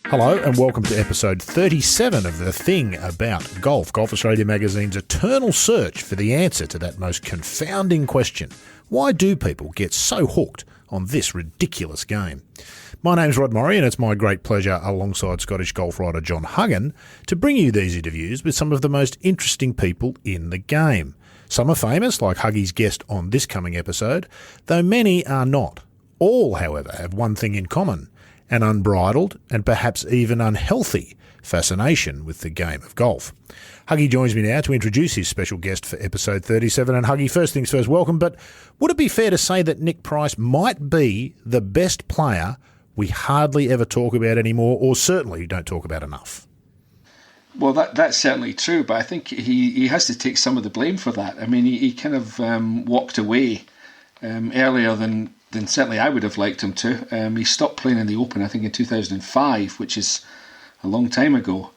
Hello and welcome to episode 37 of The Thing About Golf, Golf Australia magazine's eternal search for the answer to that most confounding question. Why do people get so hooked on this ridiculous game? My name's Rod Murray and it's my great pleasure, alongside Scottish golf writer John Huggan, to bring you these interviews with some of the most interesting people in the game. Some are famous, like Huggy's guest on this coming episode, though many are not. All, however, have one thing in common: an unbridled and perhaps even unhealthy fascination with the game of golf. Huggy joins me now to introduce his special guest for episode 37. And Huggy, first things first, welcome. But would it be fair to say that Nick Price might be the best player we hardly ever talk about anymore, or certainly don't talk about enough? Well, that's certainly true, but I think he has to take some of the blame for that. I mean, he kind of walked away earlier than certainly I would have liked him to. He stopped playing in the Open, I think, in 2005, which is a long time ago.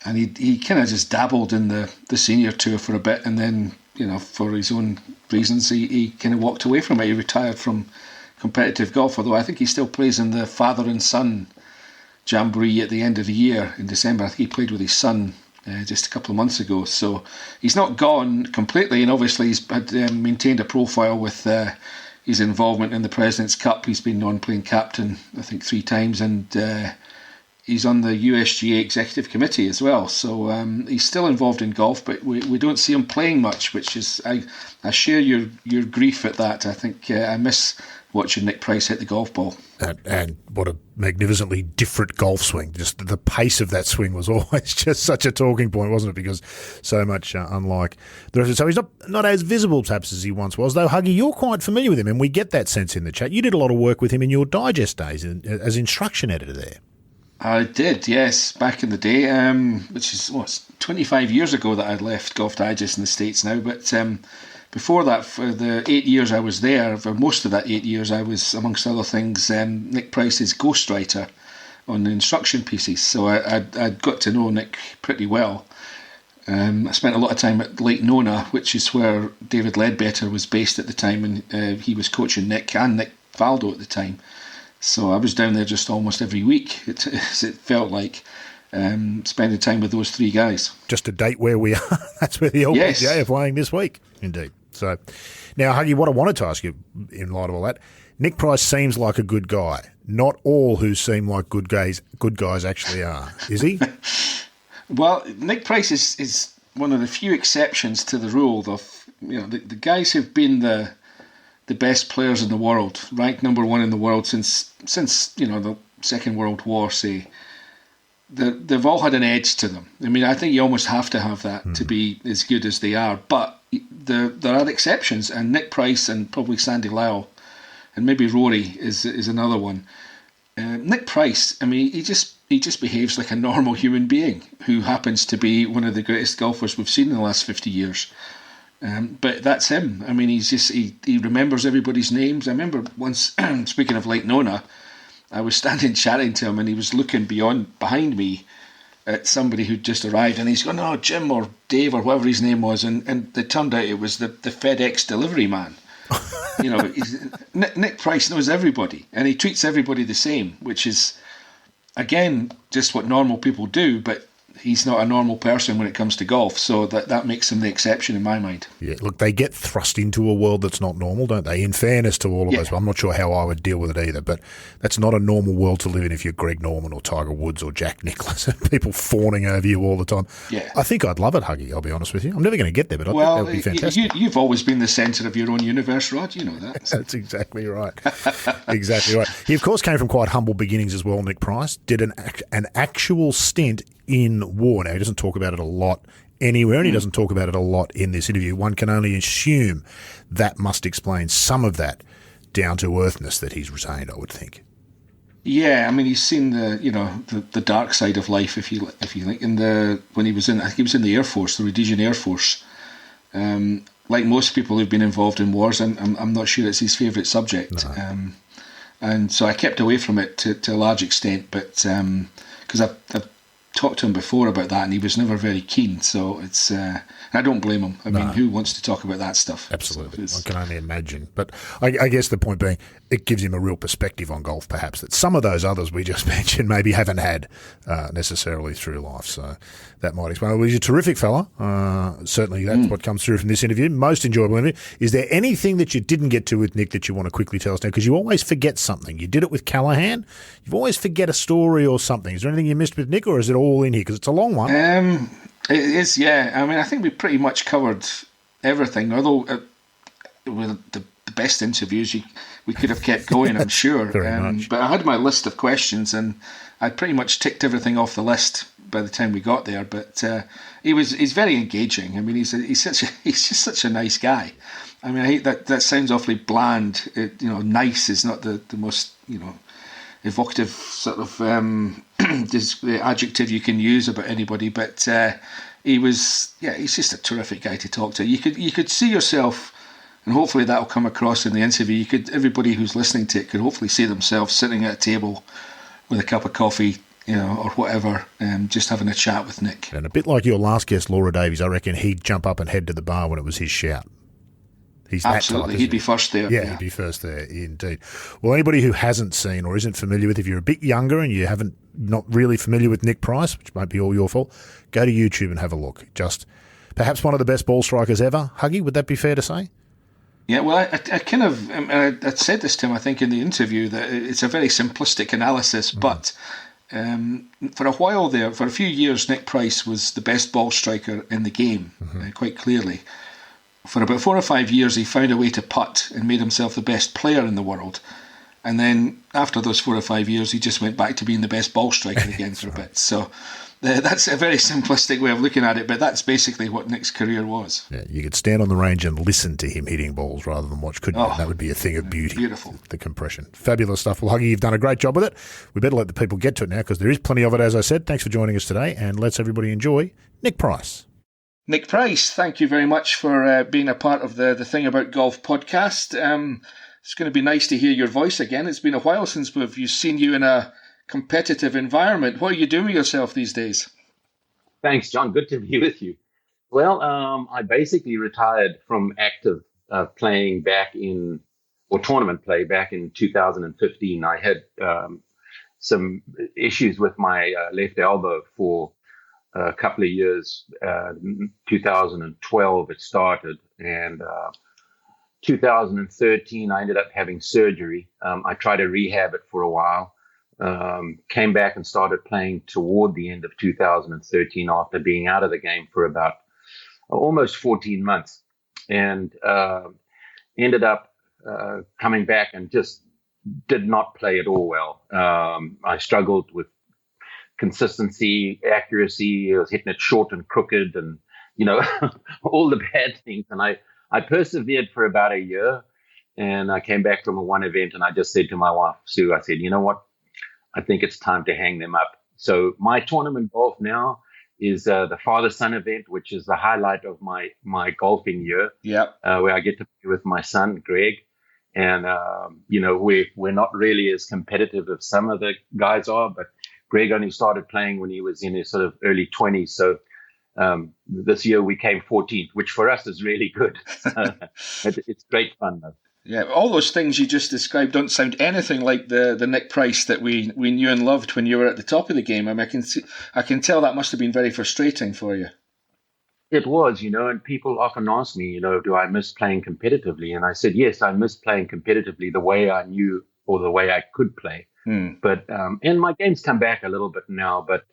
And he kind of just dabbled in the senior tour for a bit, and then, you know, for his own reasons, he kind of walked away from it. He retired from competitive golf, although I think he still plays in the father and son jamboree at the end of the year in December. I think he played with his son just a couple of months ago. So he's not gone completely, and obviously he's had maintained a profile with his involvement in the President's Cup. He's been non-playing captain, I think, 3 times, and he's on the USGA executive committee as well. So he's still involved in golf, but we don't see him playing much, which is, I share your grief at that. I think I miss watching Nick Price hit the golf ball. And what a magnificently different golf swing. Just the pace of that swing was always just such a talking point, wasn't it? Because so much unlike the rest of it. So he's not as visible perhaps as he once was, though. Huggy, you're quite familiar with him, and we get that sense in the chat. You did a lot of work with him in your Digest days as instruction editor there. I did, yes, back in the day, which is, it's 25 years ago that I'd left Golf Digest in the States now, but before that, for the 8 years I was there, for most of that 8 years, I was, amongst other things, Nick Price's ghostwriter on the instruction pieces. So I'd got to know Nick pretty well. I spent a lot of time at Lake Nona, which is where David Ledbetter was based at the time, and he was coaching Nick and Nick Faldo at the time. So I was down there just almost every week. It felt like spending time with those 3 guys. Just to date where we are, that's where the LPGA are playing this week, indeed. So now, Huggy, what I wanted to ask you in light of all that, Nick Price seems like a good guy. Not all who seem like good guys actually are, is he? Well, Nick Price is one of the few exceptions to the rule of, you know, the guys who've been the best players in the world, ranked number 1 in the world since you know, the Second World War, say. They've all had an edge to them. I mean, I think you almost have to have that to be as good as they are. But there are exceptions, and Nick Price and probably Sandy Lyle, and maybe Rory is another one. Nick Price, I mean, he just behaves like a normal human being who happens to be one of the greatest golfers we've seen in the last 50 years. But that's him. I mean, he remembers everybody's names. I remember once, speaking of Lake Nona, I was standing chatting to him, and he was looking behind me at somebody who'd just arrived, and he's going, "Oh, Jim or Dave or whatever his name was," and it turned out it was the FedEx delivery man. You know, Nick Price knows everybody, and he treats everybody the same, which is, again, just what normal people do, but he's not a normal person when it comes to golf, so that makes him the exception in my mind. Yeah, look, they get thrust into a world that's not normal, don't they? In fairness to all of us, I'm not sure how I would deal with it either, but that's not a normal world to live in if you're Greg Norman or Tiger Woods or Jack Nicklaus and people fawning over you all the time. Yeah. I think I'd love it, Huggy, I'll be honest with you. I'm never going to get there, but I think that would be fantastic. You've always been the centre of your own universe, Rod, you know that. That's exactly right. Exactly right. He, of course, came from quite humble beginnings as well, Nick Price. Did an actual stint in war. Now, he doesn't talk about it a lot anywhere, and he doesn't talk about it a lot in this interview. One can only assume that must explain some of that down-to-earthness that he's retained, I would think. Yeah, I mean, he's seen the dark side of life, if you like. When he was in, I think he was in the Air Force, the Rhodesian Air Force. Like most people who've been involved in wars, I'm not sure it's his favourite subject. No. And so I kept away from it to a large extent, but because I've talked to him before about that, and he was never very keen. So it's I don't blame him. I mean, who wants to talk about that stuff? Absolutely, I can only imagine. But I guess the point being, it gives him a real perspective on golf, perhaps, that some of those others we just mentioned maybe haven't had necessarily through life. So that might explain. Well, he's a terrific fella. Certainly, that's what comes through from this interview. Most enjoyable interview. Is there anything that you didn't get to with Nick that you want to quickly tell us now? Because you always forget something. You did it with Callahan. You always forget a story or something. Is there anything you missed with Nick, or is it all in here? Because it's a long one. It is, yeah. I mean, I think we pretty much covered everything, although with the best interviews, we could have kept going, I'm sure. Very much. But I had my list of questions, and I pretty much ticked everything off the list by the time we got there. But he's very engaging. I mean, he's just such a nice guy. I mean, I hate that sounds awfully bland. Nice is not the most evocative sort of the adjective you can use about anybody, but he's just a terrific guy to talk to. You could see yourself, and hopefully that'll come across in the interview. Everybody who's listening to it could hopefully see themselves sitting at a table with a cup of coffee, or whatever, just having a chat with Nick. And a bit like your last guest, Laura Davies, I reckon he'd jump up and head to the bar when it was his shout. He's absolutely, he'd be first there. Yeah, he'd be first there, indeed. Well, anybody who hasn't seen or isn't familiar with, if you're a bit younger and you not really familiar with Nick Price, which might be all your fault, go to YouTube and have a look. Just perhaps one of the best ball strikers ever. Huggy, would that be fair to say? Yeah, well, I kind of I said this to him, I think, in the interview, that it's a very simplistic analysis, but for a while there, for a few years, Nick Price was the best ball striker in the game, quite clearly. For about 4 or 5 years, he found a way to putt and made himself the best player in the world. And then after those 4 or 5 years, he just went back to being the best ball striker again for a bit. So that's a very simplistic way of looking at it, but that's basically what Nick's career was. Yeah, you could stand on the range and listen to him hitting balls rather than watch, couldn't you? That would be a thing of beauty. Beautiful. The compression. Fabulous stuff. Well, Huggy, you've done a great job with it. We better let the people get to it now because there is plenty of it, as I said. Thanks for joining us today, and let's everybody enjoy Nick Price. Nick Price, thank you very much for being a part of the Thing About Golf podcast. It's going to be nice to hear your voice again. It's been a while since we've seen you in a competitive environment. What are you doing with yourself these days? Thanks, John. Good to be with you. Well, I basically retired from active playing tournament play back in 2015. I had some issues with my left elbow for a couple of years. 2012 it started, and 2013 I ended up having surgery. I tried to rehab it for a while, came back and started playing toward the end of 2013 after being out of the game for about almost 14 months, and ended up coming back and just did not play at all well. I struggled with consistency, accuracy. I was hitting it short and crooked, and all the bad things. And I persevered for about a year, and I came back from one event, and I just said to my wife Sue, I said, you know what, I think it's time to hang them up. So my tournament golf now is the father-son event, which is the highlight of my golfing year. Where I get to play with my son Greg, and we're not really as competitive as some of the guys are, but Greg only started playing when he was in his sort of early 20s. So this year we came 14th, which for us is really good. It's great fun, though. Yeah, all those things you just described don't sound anything like the Nick Price that we knew and loved when you were at the top of the game. I mean, I can tell that must have been very frustrating for you. It was, and people often ask me, do I miss playing competitively? And I said, yes, I miss playing competitively the way I knew or the way I could play. But and my game's come back a little bit now, but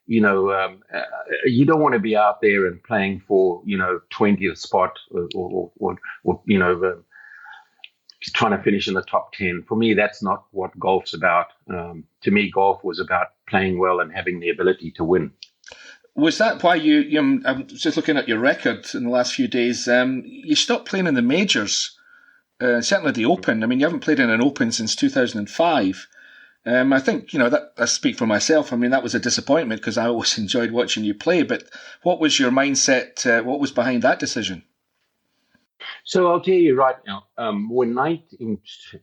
you don't want to be out there and playing for 20th spot or trying to finish in the top 10. For me, that's not what golf's about. To me, golf was about playing well and having the ability to win. Was that why I'm just looking at your record in the last few days, you stopped playing in the majors, certainly the Open. I mean, you haven't played in an Open since 2005. I think, that I speak for myself. I mean, that was a disappointment because I always enjoyed watching you play. But what was your mindset? What was behind that decision? So I'll tell you right now,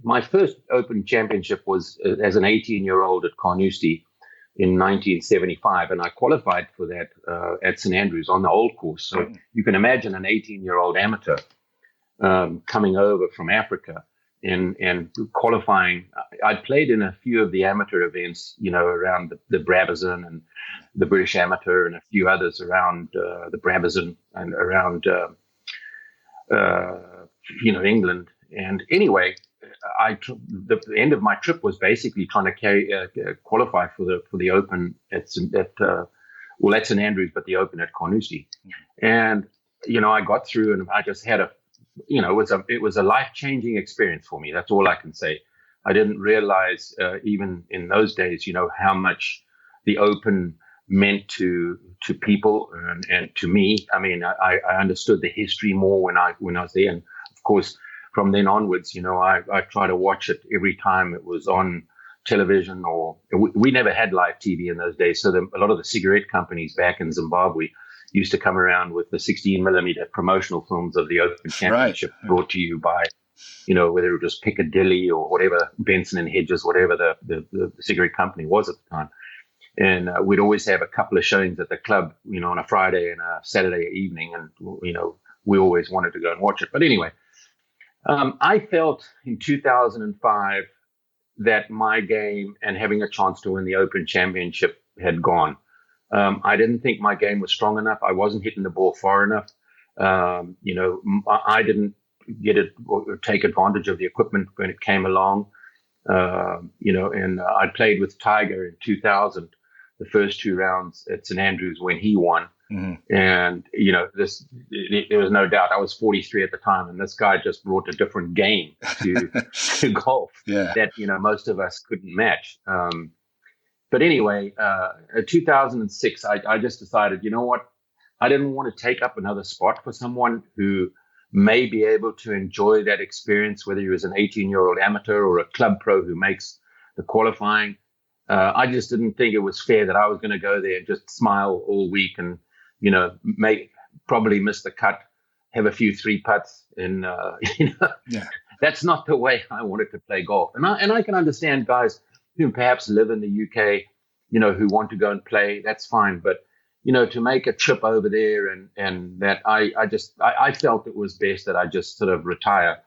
my first Open championship was as an 18-year-old at Carnoustie, in 1975, and I qualified for that at St Andrews on the old course. So you can imagine an 18-year-old amateur coming over from Africa and qualifying. I'd played in a few of the amateur events, around the Brabazon and the British Amateur, and a few others around the Brabazon and around England. And anyway, the end of my trip was basically trying to qualify for the Open at St Andrews, but the Open at Carnoustie. And I got through, and I just had it was a life-changing experience for me. That's all I can say. I didn't realize even in those days, how much the Open meant to people and to me. I mean, I understood the history more when I was there, and of course, from then onwards, I try to watch it every time it was on television, or we never had live TV in those days. So a lot of the cigarette companies back in Zimbabwe used to come around with the 16mm promotional films of the Open Championship, brought to you by, whether it was Piccadilly or whatever, Benson and Hedges, whatever the cigarette company was at the time. And we'd always have a couple of showings at the club, on a Friday and a Saturday evening. And, we always wanted to go and watch it. But anyway, I felt in 2005 that my game and having a chance to win the Open Championship had gone. I didn't think my game was strong enough. I wasn't hitting the ball far enough. I didn't get it or take advantage of the equipment when it came along. And I played with Tiger in 2000, the first 2 rounds at St Andrews when he won. Mm-hmm. And, there was no doubt. I was 43 at the time, and this guy just brought a different game to golf that, most of us couldn't match. But anyway, in 2006, I just decided, what? I didn't want to take up another spot for someone who may be able to enjoy that experience, whether he was an 18-year-old amateur or a club pro who makes the qualifying. I just didn't think it was fair that I was going to go there and just smile all week and, probably miss the cut, have a few 3 putts, and that's not the way I wanted to play golf. And I can understand guys who perhaps live in the UK, who want to go and play. That's fine, but to make a trip over there and that I felt it was best that I just sort of retire.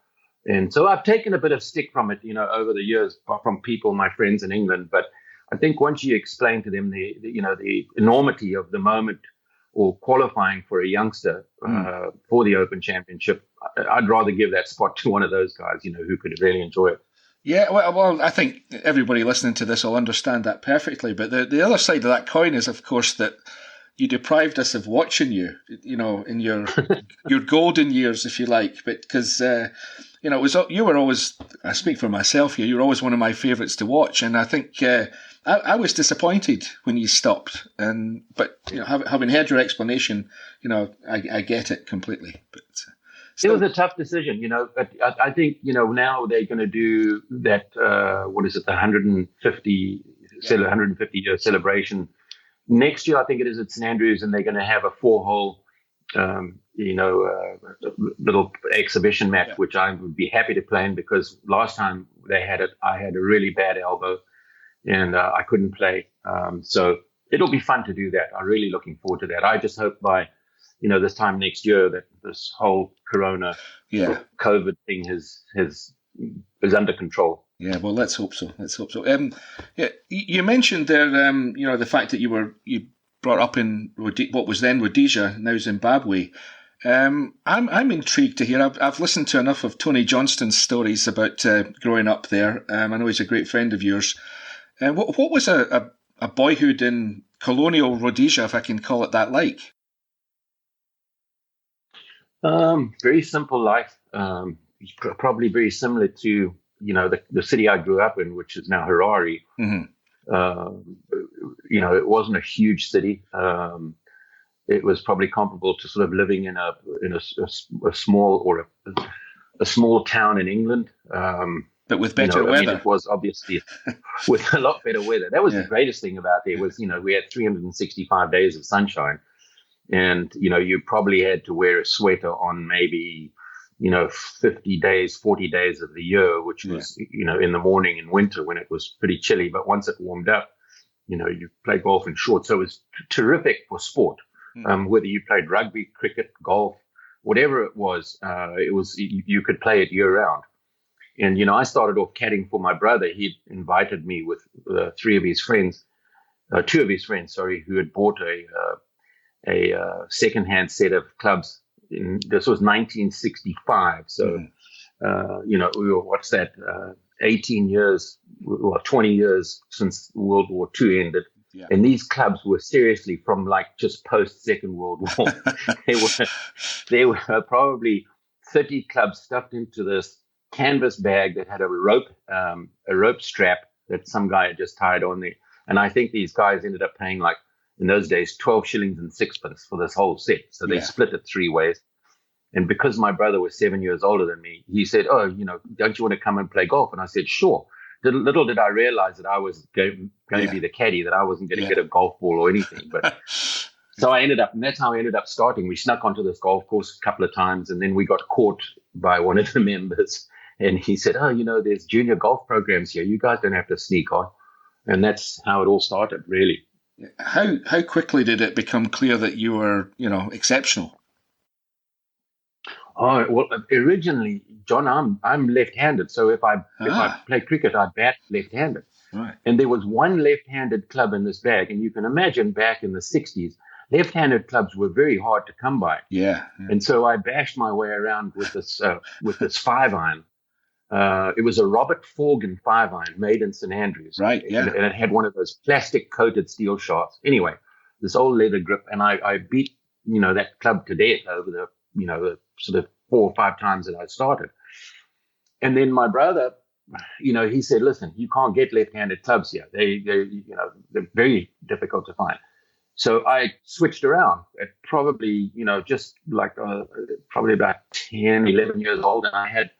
And so I've taken a bit of stick from it, over the years from people, my friends in England. But I think once you explain to them the enormity of the moment or qualifying for a youngster for the Open Championship, I'd rather give that spot to one of those guys, who could really enjoy it. Yeah, well, I think everybody listening to this will understand that perfectly. But the other side of that coin is, of course, that you deprived us of watching you, in your your golden years, if you like. But because you were always, I speak for myself here, you were always one of my favourites to watch, and I think I was disappointed when you stopped. But having heard your explanation, I get it completely. But it was a tough decision, But I think now they're going to do that. What is it? The 150 year celebration next year. I think it is at St Andrews, and they're going to have a 4-hole, little exhibition match, which I would be happy to play in, because last time they had it, I had a really bad elbow, and I couldn't play. So it'll be fun to do that. I'm really looking forward to that. I just hope by this time next year that this whole Corona, COVID thing is under control. Yeah, well, let's hope so. You mentioned there, the fact that you brought up in what was then Rhodesia, now Zimbabwe. I'm intrigued to hear. I've listened to enough of Tony Johnston's stories about growing up there. I know he's a great friend of yours. What was a boyhood in colonial Rhodesia, if I can call it that, like? Very simple life. Probably very similar to the city I grew up in, which is now Harare. Mm-hmm. It wasn't a huge city. It was probably comparable to sort of living in a small or a small town in England. But with better weather. It was obviously with a lot better weather. That was the greatest thing about it. Was we had 365 days of sunshine, and you probably had to wear a sweater on maybe 50 days, 40 days of the year, which was in the morning in winter when it was pretty chilly. But once it warmed up, you play golf in shorts. So it was terrific for sport. Whether you played rugby, cricket, golf, whatever it was, you could play it year round. And, I started off caddying for my brother. He invited me with two of his friends, who had bought a secondhand set of clubs. This was 1965. So, we were, 18 years, or 20 years since World War II ended. Yeah. And these clubs were seriously from just post Second World War. There were probably 30 clubs stuffed into this canvas bag that had a rope strap that some guy had just tied on there. And I think these guys ended up paying, in those days, 12 shillings and sixpence for this whole set. So they split it three ways. And because my brother was 7 years older than me, he said, "Oh, don't you want to come and play golf?" And I said, "Sure." Little did I realize that I was going to be the caddy, that I wasn't going to get a golf ball or anything. But so and that's how I ended up starting. We snuck onto this golf course a couple of times, and then we got caught by one of the members. And he said, "Oh, there's junior golf programs here. You guys don't have to sneak on." And that's how it all started, really. How quickly did it become clear that you were, exceptional? Oh, well, originally, John, I'm left-handed. So if I play cricket, I bat left-handed. Right. And there was one left-handed club in this bag. And you can imagine back in the 60s, left-handed clubs were very hard to come by. Yeah. And so I bashed my way around with this 5-iron. It was a Robert Forgan 5-iron made in St. Andrews. Right, yeah. And it had one of those plastic-coated steel shafts. Anyway, this old leather grip. And I beat, that club to death over the sort of 4 or 5 times that I started. And then my brother, he said, "Listen, you can't get left-handed clubs here. They're very difficult to find." So I switched around at probably, probably about 10, 11 years old. And I had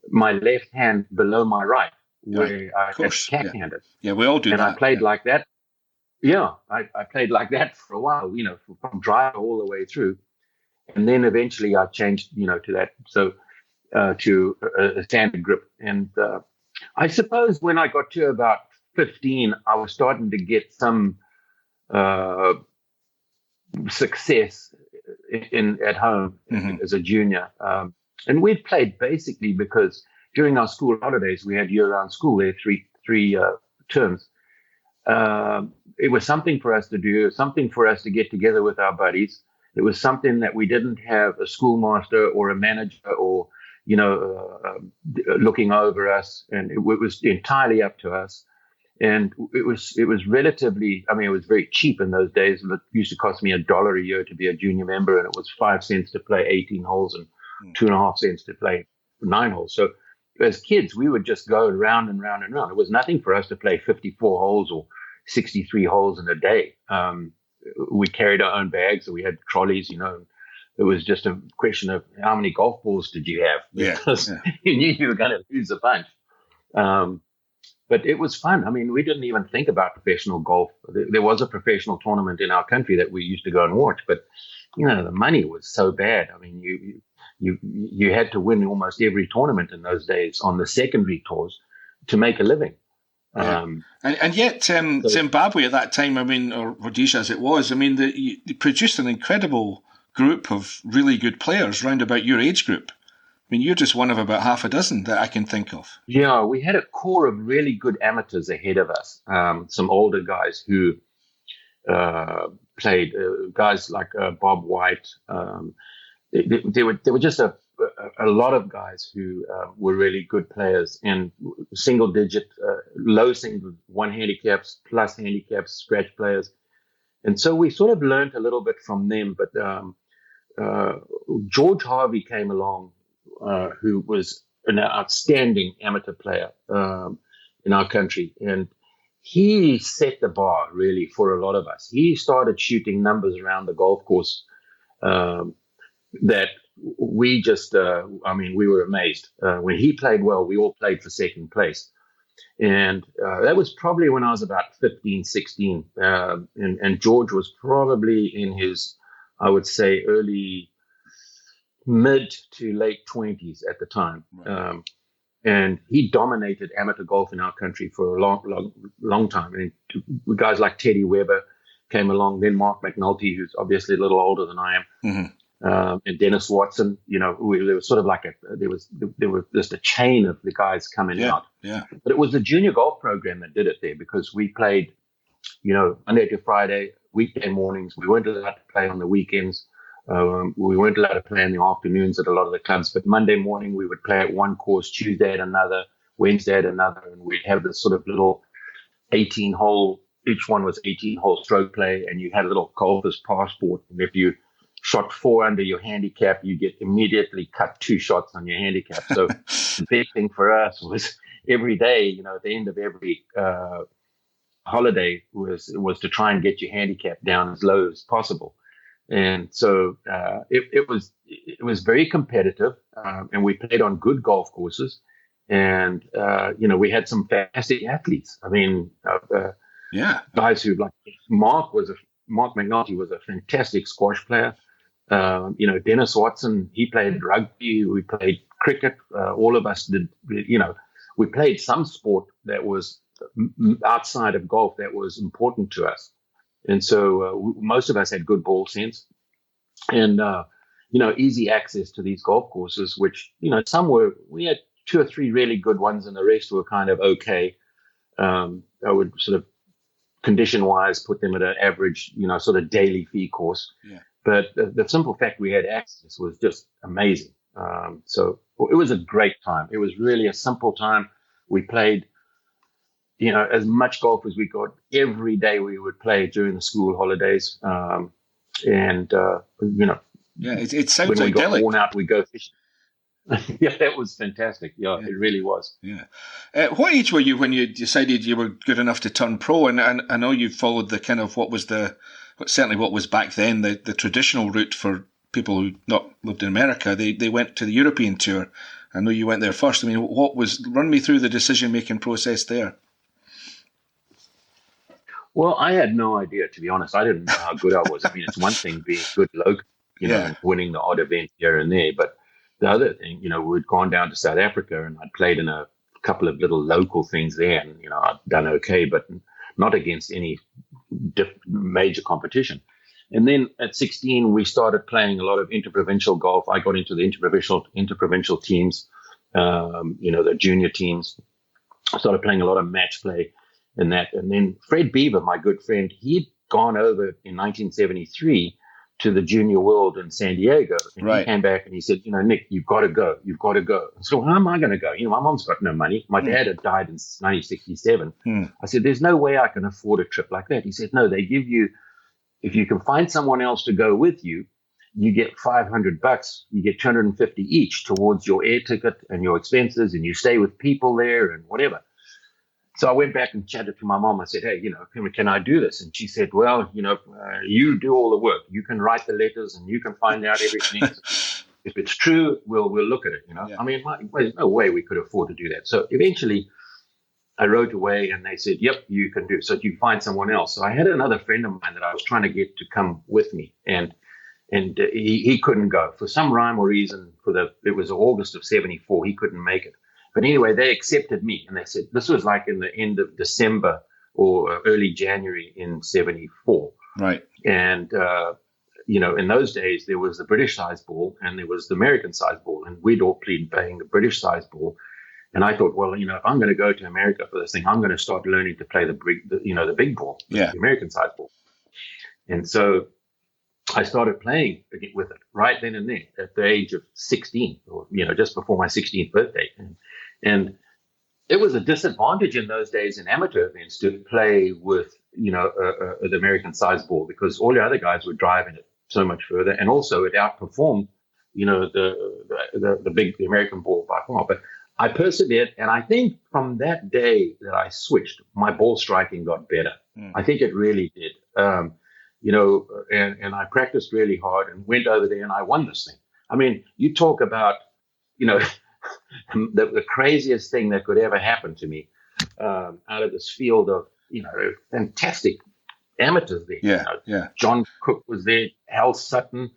my left hand below my right, where I had cat-handed. Yeah, we all do and that. And I played like that. Yeah, I played like that for a while, from driver all the way through. And then eventually I changed, to that, to a standard grip. And I suppose when I got to about 15, I was starting to get some success at home as a junior. And we played basically because during our school holidays, we had year-round school there, three terms. It was something for us to do, something for us to get together with our buddies. It was something that we didn't have a schoolmaster or a manager or, looking over us. And it was entirely up to us. And it was relatively, it was very cheap in those days. It used to cost me $1 a year to be a junior member. And it was 5 cents to play 18 holes and 2.5 cents to play 9 holes. So as kids, we would just go round and round and round. It was nothing for us to play 54 holes or 63 holes in a day. We carried our own bags, and we had trolleys, It was just a question of how many golf balls did you have? Because you knew you were going to lose a bunch. But it was fun. We didn't even think about professional golf. There was a professional tournament in our country that we used to go and watch, but the money was so bad. You had to win almost every tournament in those days on the secondary tours to make a living. Yeah. And yet, Zimbabwe at that time, or Rhodesia as it was, they produced an incredible group of really good players round about your age group. You're just one of about half a dozen that I can think of. Yeah, we had a core of really good amateurs ahead of us. Some older guys who played, guys like Bob White. There were just a lot of guys who were really good players and single-digit, low single, 1 handicaps, plus handicaps, scratch players. And so we sort of learned a little bit from them. But George Harvey came along, who was an outstanding amateur player in our country. And he set the bar, really, for a lot of us. He started shooting numbers around the golf course that we just, we were amazed. When he played well, we all played for second place. And that was probably when I was about 15, 16. And George was probably in his, I would say, early, mid to late 20s at the time. Right. And he dominated amateur golf in our country for a long time. And guys like Teddy Weber came along, then Mark McNulty, who's obviously a little older than I am, and Dennis Watson. There was sort of like there was just a chain of the guys coming out. Yeah. But it was the junior golf program that did it there, because we played, Monday to Friday, weekend mornings. We weren't allowed to play on the weekends. We weren't allowed to play in the afternoons at a lot of the clubs. But Monday morning we would play at one course, Tuesday at another, Wednesday at another, and we'd have this sort of little 18-hole. Each one was 18-hole stroke play, and you had a little golfer's passport. And if you shot 4 under your handicap, you get immediately cut 2 shots on your handicap. So the big thing for us was every day, at the end of every holiday was to try and get your handicap down as low as possible. And so it was very competitive, and we played on good golf courses, and we had some fantastic athletes. I mean, guys who, like Mark McNulty was a fantastic squash player. Dennis Watson, he played rugby. We played cricket. All of us did. We played some sport that was outside of golf that was important to us. And so most of us had good ball sense and, easy access to these golf courses, which, we had 2 or 3 really good ones and the rest were kind of okay. I would sort of condition-wise put them at an average, sort of daily fee course. Yeah. But the simple fact we had access was just amazing. So it was a great time. It was really a simple time. We played as much golf as we got. Every day we would play during the school holidays. It sounds when we idyllic. got worn out, we go fishing. Yeah, that was fantastic. Yeah, it really was. Yeah. What age were you when you decided you were good enough to turn pro? And I know you followed the kind of what was back then the traditional route for people who not lived in America. They went to the European tour. I know you went there first. I mean, run me through the decision-making process there. Well, I had no idea, to be honest. I didn't know how good I was. I mean, it's one thing being good local, and winning the odd event here and there. But the other thing, we'd gone down to South Africa and I'd played in a couple of little local things there, and, I'd done okay, but not against any major competition. And then at 16, we started playing a lot of interprovincial golf. I got into the interprovincial teams, the junior teams. I started playing a lot of match play and that. And then Fred Beaver, my good friend, he'd gone over in 1973 to the Junior World in San Diego. And He came back and he said, Nick, you've got to go. You've got to go. So how am I going to go? My mom's got no money. My dad had died in 1967. I said, there's no way I can afford a trip like that. He said, no, they give you, if you can find someone else to go with you, you get $500. You get $250 each towards your air ticket and your expenses, and you stay with people there and whatever. So I went back and chatted to my mom. I said, hey, can I do this? And she said, well, you do all the work. You can write the letters and you can find out everything. If it's true, we'll look at it. Yeah. I mean, there's no way we could afford to do that. So eventually I wrote away and they said, yep, you can do it. So you find someone else. So I had another friend of mine that I was trying to get to come with me, and he couldn't go for some rhyme or reason. It was August of 74. He couldn't make it. But anyway, they accepted me, and they said, this was like in the end of December or early January in 74. Right. And, in those days, there was the British size ball and there was the American size ball, and we'd all been playing the British size ball. And I thought, well, if I'm going to go to America for this thing, I'm going to start learning to play the big ball, the American size ball. And so I started playing with it right then and there at the age of 16, or, just before my 16th birthday. And it was a disadvantage in those days in amateur events to play with, the American size ball, because all the other guys were driving it so much further. And also it outperformed, the American ball by far. But I persevered. And I think from that day that I switched, my ball striking got better. I think it really did. And I practiced really hard and went over there and I won this thing. I mean, you talk about, the craziest thing that could ever happen to me out of this field of, fantastic amateurs there. John Cook was there, Hal Sutton.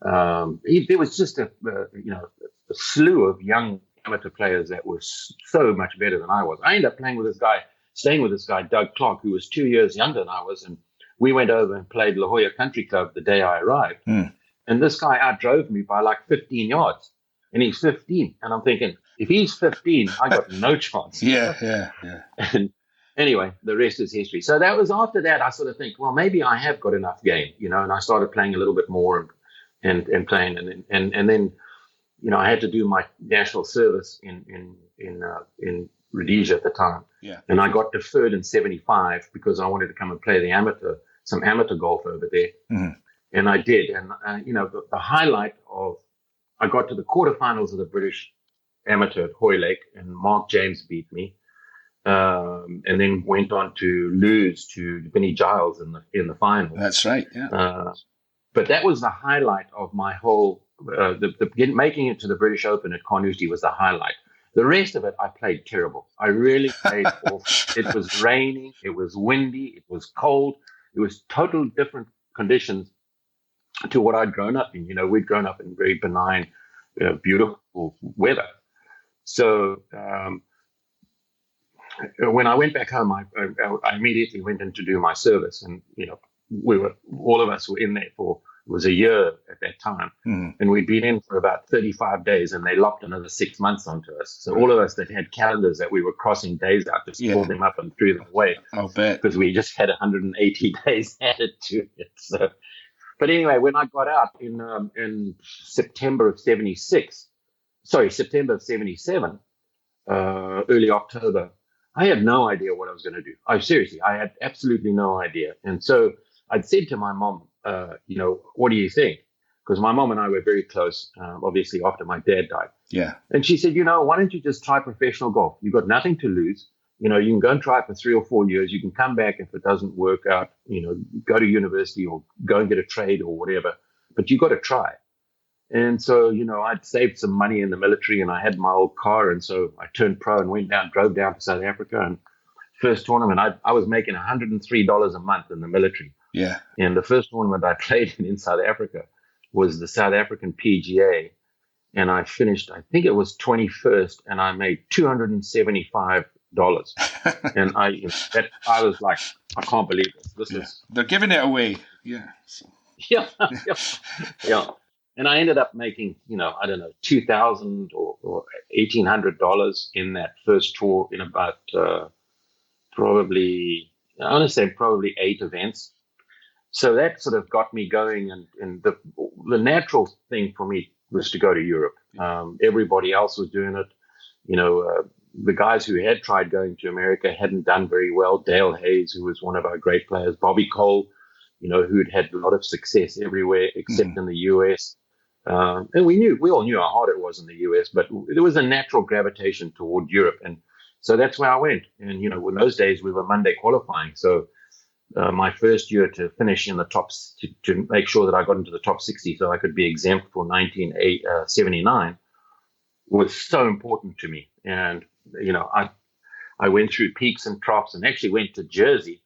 There was just a slew of young amateur players that were so much better than I was. I ended up staying with this guy, Doug Clark, who was 2 years younger than I was. And we went over and played La Jolla Country Club the day I arrived. And this guy outdrove me by like 15 yards. And he's 15. And I'm thinking, if he's 15, I got no chance. Yeah. And anyway, the rest is history. So that was after that, I sort of think, well, maybe I have got enough game, and I started playing a little bit more and playing. And then, I had to do my national service in Rhodesia at the time. Yeah. And I got deferred in 75 because I wanted to come and play some amateur golf over there. Mm-hmm. And I did. And, the highlight I got to the quarterfinals of the British Amateur at Hoylake, and Mark James beat me. And then went on to lose to Vinnie Giles in the final. That's right, yeah. But that was the highlight of my whole, making it to the British Open at Carnoustie was the highlight. The rest of it, I played terrible. I really played awful. It was raining, it was windy, it was cold. It was total different conditions to what I'd grown up in. We'd grown up in very benign, beautiful weather. So when I went back home, I immediately went in to do my service, and all of us were in there it was a year at that time, and we'd been in for about 35 days, and they lopped another 6 months onto us. So all of us that had calendars that we were crossing days out, just pulled them up and threw them away. I'll bet, because we just had 180 days added to it. So, but anyway, when I got out in September of 77, early October, I had no idea what I was going to do. I had absolutely no idea. And so I'd said to my mom, what do you think? Because my mom and I were very close, obviously, after my dad died. Yeah. And she said, why don't you just try professional golf? You've got nothing to lose. You can go and try it for 3 or 4 years. You can come back if it doesn't work out, go to university or go and get a trade or whatever. But you've got to try. And so, I'd saved some money in the military, and I had my old car. And so I turned pro and drove down to South Africa. And first tournament, I was making $103 a month in the military. Yeah. And the first tournament I played in South Africa was the South African PGA. And I finished, I think it was 21st, and I made $275. And I was like, I can't believe this. They're giving it away. Yeah. Yeah. And I ended up making, $2,000 or $1,800 in that first tour in about probably 8 events. So that sort of got me going. And the natural thing for me was to go to Europe. Everybody else was doing it. The guys who had tried going to America hadn't done very well. Dale Hayes, who was one of our great players, Bobby Cole, who'd had a lot of success everywhere except in the US. And we all knew how hard it was in the US, but there was a natural gravitation toward Europe. And so that's where I went. And, in those days we were Monday qualifying. So my first year to finish in the tops, to make sure that I got into the top 60 so I could be exempt for 1979 was so important to me. And, I went through peaks and troughs and actually went to Jersey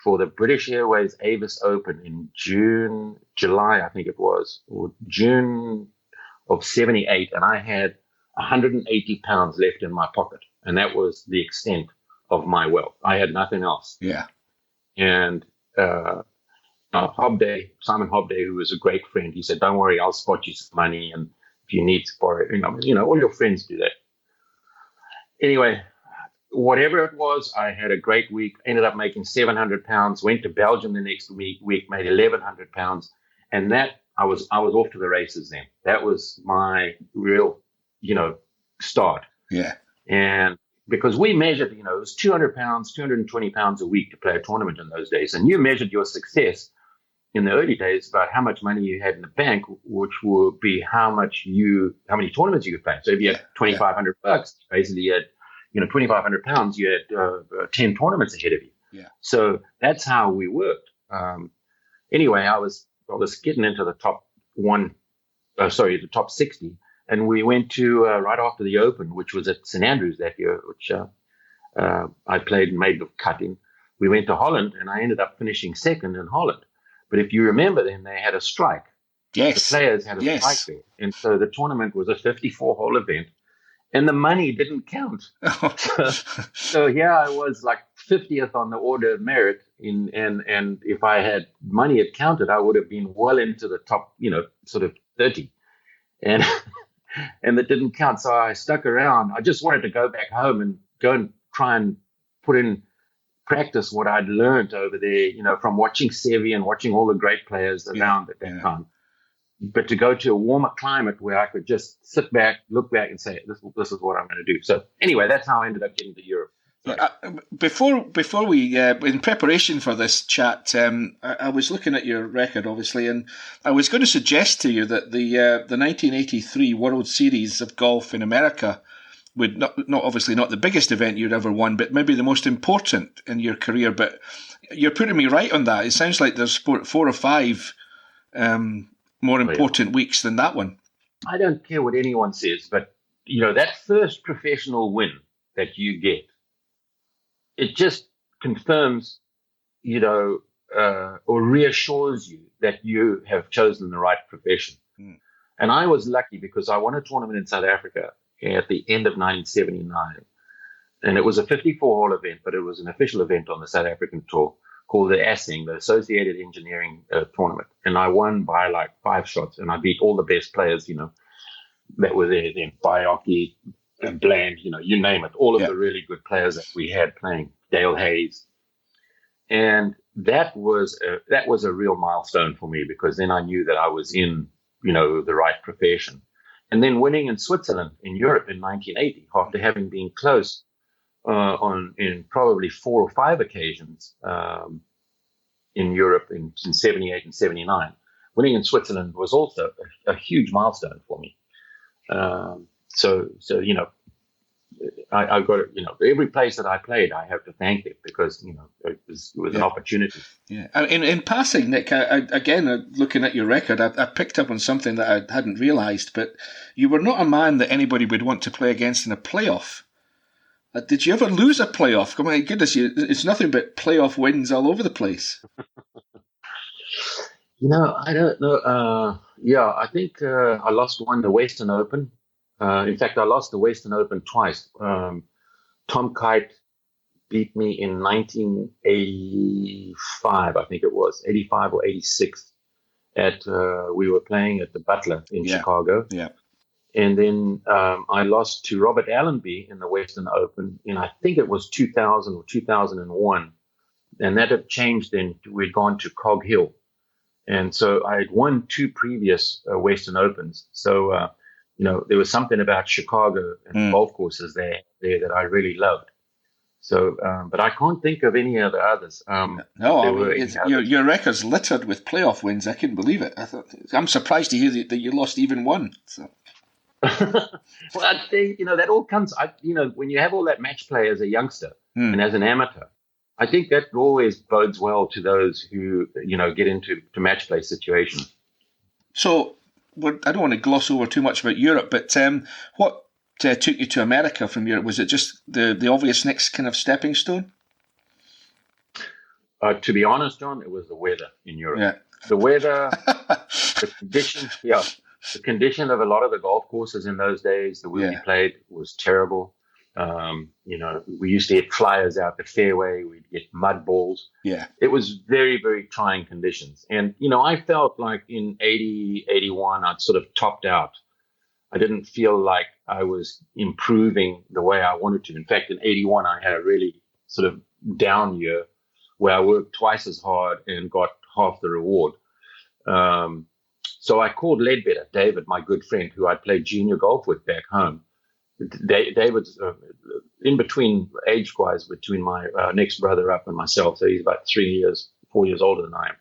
for the British Airways Avis Open in July, I think it was, or June of 78. And I had 180 pounds left in my pocket. And that was the extent of my wealth. I had nothing else. Yeah. And Simon Hobday, who was a great friend, he said, don't worry, I'll spot you some money. And if you need to borrow, all your friends do that. Anyway, whatever it was, I had a great week, ended up making 700 pounds, went to Belgium the next week, made 1,100 pounds. And that I was off to the races then. That was my real, start. Yeah. And because we measured, it was 200 pounds, 220 pounds a week to play a tournament in those days. And you measured your success in the early days about how much money you had in the bank, which would be how many tournaments you could play. So if you had $2,500, basically you had, 2,500 pounds, you had 10 tournaments ahead of you. Yeah. So that's how we worked. Anyway, I was getting into the top 60. And we went to, right after the Open, which was at St. Andrews that year, which I played and made the cut in. We went to Holland, and I ended up finishing second in Holland. But if you remember, then they had a strike. Yes. The players had a strike there. And so the tournament was a 54-hole event. and the money didn't count. So here I was like 50th on the order of merit, and if I had money had counted, I would have been well into the top, sort of 30, and and that didn't count. So I stuck around. I just wanted to go back home and go and try and put in practice what I'd learned over there, from watching Sevi and watching all the great players around at that time. But to go to a warmer climate where I could just sit back, look back, and say, "This is what I'm going to do." So anyway, that's how I ended up getting to Europe. Before we, in preparation for this chat, I was looking at your record, obviously, and I was going to suggest to you that the 1983 World Series of Golf in America would not obviously not the biggest event you'd ever won, but maybe the most important in your career. But you're putting me right on that. It sounds like there's 4 or 5 more important weeks than that one. I don't care what anyone says, but that first professional win that you get, it just confirms, or reassures you that you have chosen the right profession. And I was lucky because I won a tournament in South Africa at the end of 1979. And it was a 54-hole event, but it was an official event on the South African tour called the ASENG, the Associated Engineering Tournament. And I won by like 5 shots, and I beat all the best players, that were there then, Bioki, Bland, you name it, all of the really good players that we had playing, Dale Hayes. And that was a real milestone for me, because then I knew that I was in, the right profession. And then winning in Switzerland, in Europe in 1980, after having been close in probably 4 or 5 occasions in Europe in 78 and 79, winning in Switzerland was also a huge milestone for me. So I've got every place that I played, I have to thank it, because it was an opportunity. Yeah. In passing, Nick, again, looking at your record, I picked up on something that I hadn't realised, but you were not a man that anybody would want to play against in a playoff. Did you ever lose a playoff? Oh my goodness, it's nothing but playoff wins all over the place. I don't know. I think I lost the Western Open. In fact, I lost the Western Open twice. Tom Kite beat me in 1985, I think it was, 85 or 86. We were playing at the Butler in Chicago. Yeah. And then I lost to Robert Allenby in the Western Open in, I think it was 2000 or 2001. And that had changed then. We'd gone to Cog Hill. And so I had won 2 previous Western Opens. So, there was something about Chicago and golf courses there that I really loved. So, but I can't think of any of the others. Your record's littered with playoff wins. I couldn't believe it. I'm surprised to hear that you lost even one. So. Well, I think, that all comes, when you have all that match play as a youngster and as an amateur, I think that always bodes well to those who, get into match play situations. So, I don't want to gloss over too much about Europe, but what took you to America from Europe? Was it just the obvious next kind of stepping stone? To be honest, John, it was the weather in Europe. Yeah. The weather, the conditions, the condition of a lot of the golf courses in those days, the way we played, was terrible. We used to get flyers out the fairway. We'd get mud balls. Yeah. It was very, very trying conditions. And, I felt like in 80, 81, I'd sort of topped out. I didn't feel like I was improving the way I wanted to. In fact, in 81, I had a really sort of down year where I worked twice as hard and got half the reward. So I called Ledbetter, David, my good friend, who I played junior golf with back home. David's in between age-wise between my next brother up and myself. So he's about 4 years older than I am.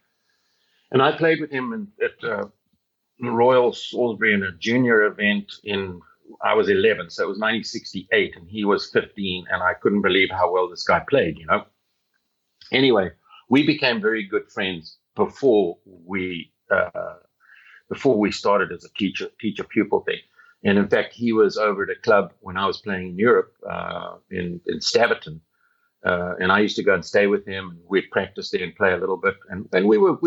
And I played with him at Royal Salisbury in a junior event I was 11, so it was 1968, and he was 15, and I couldn't believe how well this guy played, Anyway, we became very good friends before we started as a teacher-pupil thing. And in fact, he was over at a club when I was playing in Europe, in Staverton. And I used to go and stay with him, and we'd practice there and play a little bit. And we were,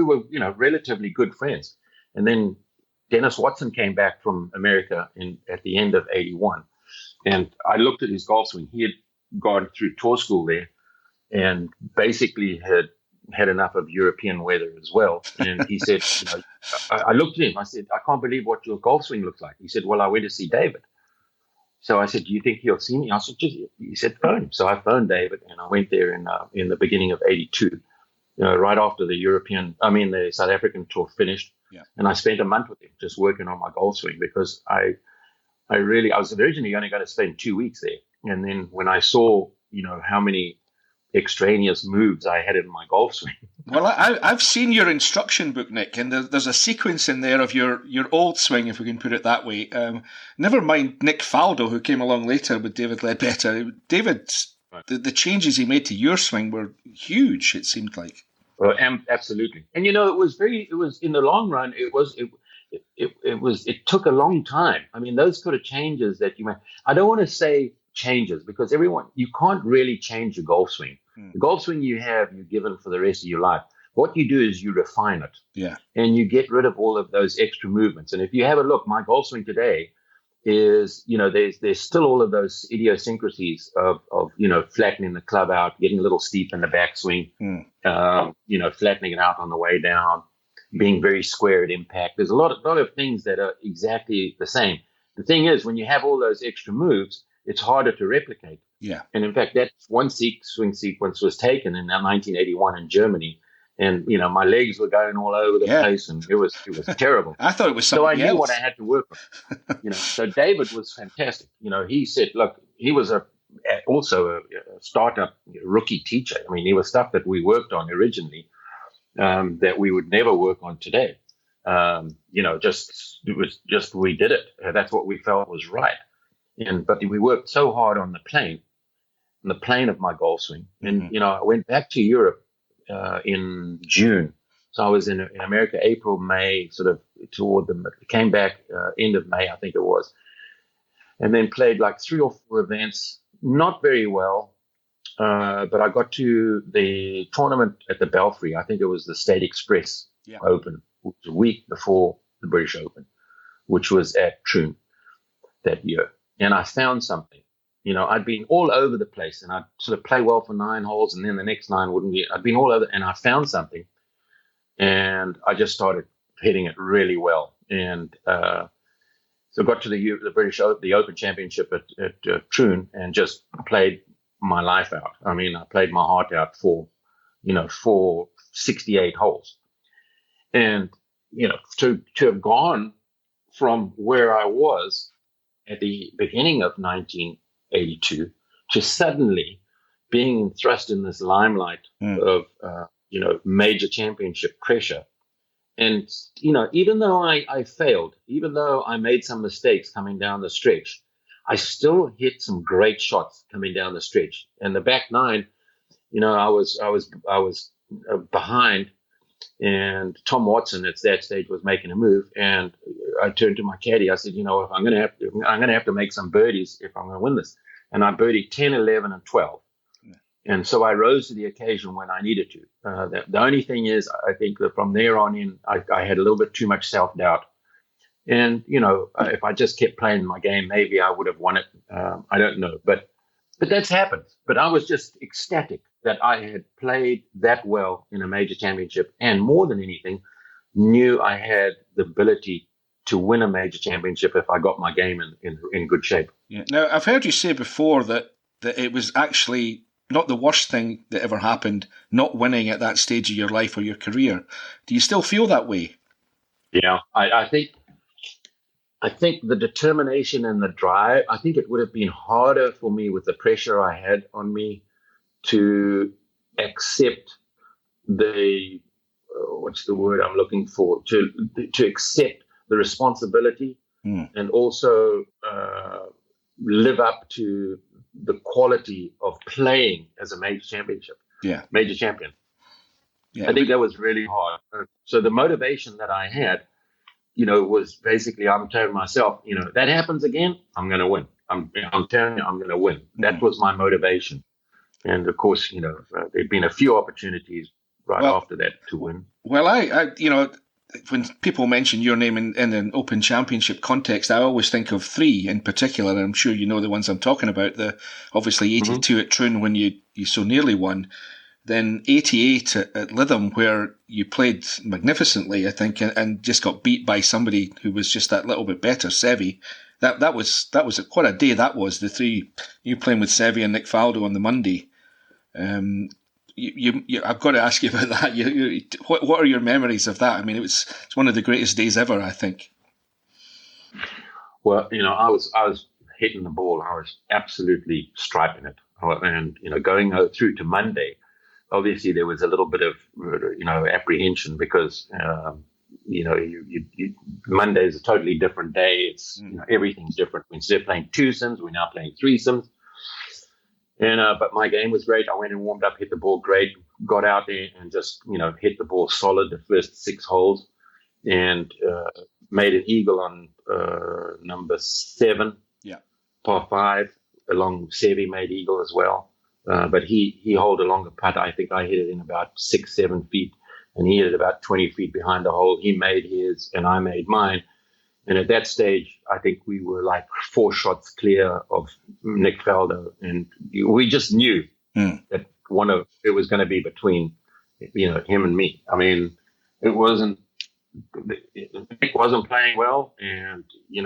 relatively good friends. And then Dennis Watson came back from America at the end of 81. And I looked at his golf swing. He had gone through tour school there and basically had enough of European weather as well. And he said, I looked at him. I said, I can't believe what your golf swing looks like. He said, well, I went to see David. So I said, do you think he'll see me? I said, he said, phone him. So I phoned David, and I went there in the beginning of '82, right after the South African tour finished. Yeah. And I spent a month with him just working on my golf swing because I was originally only going to spend 2 weeks there. And then when I saw, how many extraneous moves I had in my golf swing. Well, I've seen your instruction book, Nick, and there's a sequence in there of your old swing, if we can put it that way. Never mind Nick Faldo, who came along later with David Ledbetter. David's, the changes he made to your swing were huge, it seemed like. Well, absolutely. And, it was in the long run, it took a long time. I mean, those sort of changes that you made, I don't want to say changes because you can't really change your golf swing. The golf swing you're given for the rest of your life. What you do is you refine it. Yeah. And you get rid of all of those extra movements. And if you have a look, my golf swing today is, there's still all of those idiosyncrasies of flattening the club out, getting a little steep in the backswing, flattening it out on the way down, being very square at impact. There's a lot of things that are exactly the same. The thing is, when you have all those extra moves, it's harder to replicate. Yeah. And in fact, that one swing sequence was taken in 1981 in Germany. And, my legs were going all over the place and it was terrible. I thought it was something else. So I knew what I had to work on. So David was fantastic. He said, look, he was also a startup rookie teacher. I mean, he was stuff that we worked on originally that we would never work on today. We did it. That's what we felt was right. But we worked so hard on the plane of my golf swing. And, I went back to Europe in June. So I was in America, April, May, sort of came back end of May, I think it was. And then played like 3 or 4 events, not very well. But I got to the tournament at the Belfry. I think it was the State Express Open, which was a week before the British Open, which was at Troon that year. And I found something. I'd been all over the place and I'd sort of play well for 9 holes and then the next 9 wouldn't be. I'd been all over and I found something and I just started hitting it really well. And so got to the Open Championship at Troon and just played my life out. I mean, I played my heart out for 68 holes. And, to have gone from where I was at the beginning of 1982 to suddenly being thrust in this limelight of, major championship pressure. And, even though I failed, even though I made some mistakes coming down the stretch, I still hit some great shots coming down the stretch. And the back 9, I was behind. And Tom Watson at that stage was making a move, and I turned to my caddy. I said, I'm going to have to make some birdies if I'm going to win this. And I birdied 10, 11, and 12. Yeah. And so I rose to the occasion when I needed to. The only thing is, I think that from there on in, I had a little bit too much self-doubt. And, if I just kept playing my game, maybe I would have won it. I don't know. But that's happened. But I was just ecstatic that I had played that well in a major championship, and more than anything, knew I had the ability to win a major championship if I got my game in good shape. Yeah. Now, I've heard you say before that it was actually not the worst thing that ever happened, not winning at that stage of your life or your career. Do you still feel that way? Yeah, I think the determination and the drive, I think it would have been harder for me with the pressure I had on me to accept what's the word I'm looking for, to accept the responsibility and also live up to the quality of playing as a major champion. Yeah. I think that was really hard. So the motivation that I had, was basically, I'm telling myself, that happens again, I'm going to win. I'm telling you, I'm going to win. That was my motivation. And of course, there'd been a few opportunities after that to win. Well, when people mention your name in an Open Championship context, I always think of three in particular, and I'm sure you know the ones I'm talking about. Obviously 82 at Troon when you so nearly won, then 88 at Lytham where you played magnificently, I think, and just got beat by somebody who was just that little bit better, Seve. That was quite a day. That was the three, you playing with Seve and Nick Faldo on the Monday. I've got to ask you about that. What are your memories of that? I mean, it's one of the greatest days ever, I think. Well, I was hitting the ball. I was absolutely striping it, and going through to Monday. Obviously, there was a little bit of apprehension because Monday is a totally different day. It's everything's different. Instead of playing two sims, we're now playing three sims. And but my game was great. I went and warmed up, hit the ball great, got out there and just hit the ball solid the first 6 holes, and made an eagle on number 7, par 5. Along Seve made eagle as well, but he holed a longer putt. I think I hit it in about 6-7 feet, and he hit it about 20 feet behind the hole. He made his, and I made mine. And at that stage, I think we were like 4 shots clear of Nick Faldo, and we just knew that it was going to be between, him and me. I mean, Nick wasn't playing well, and he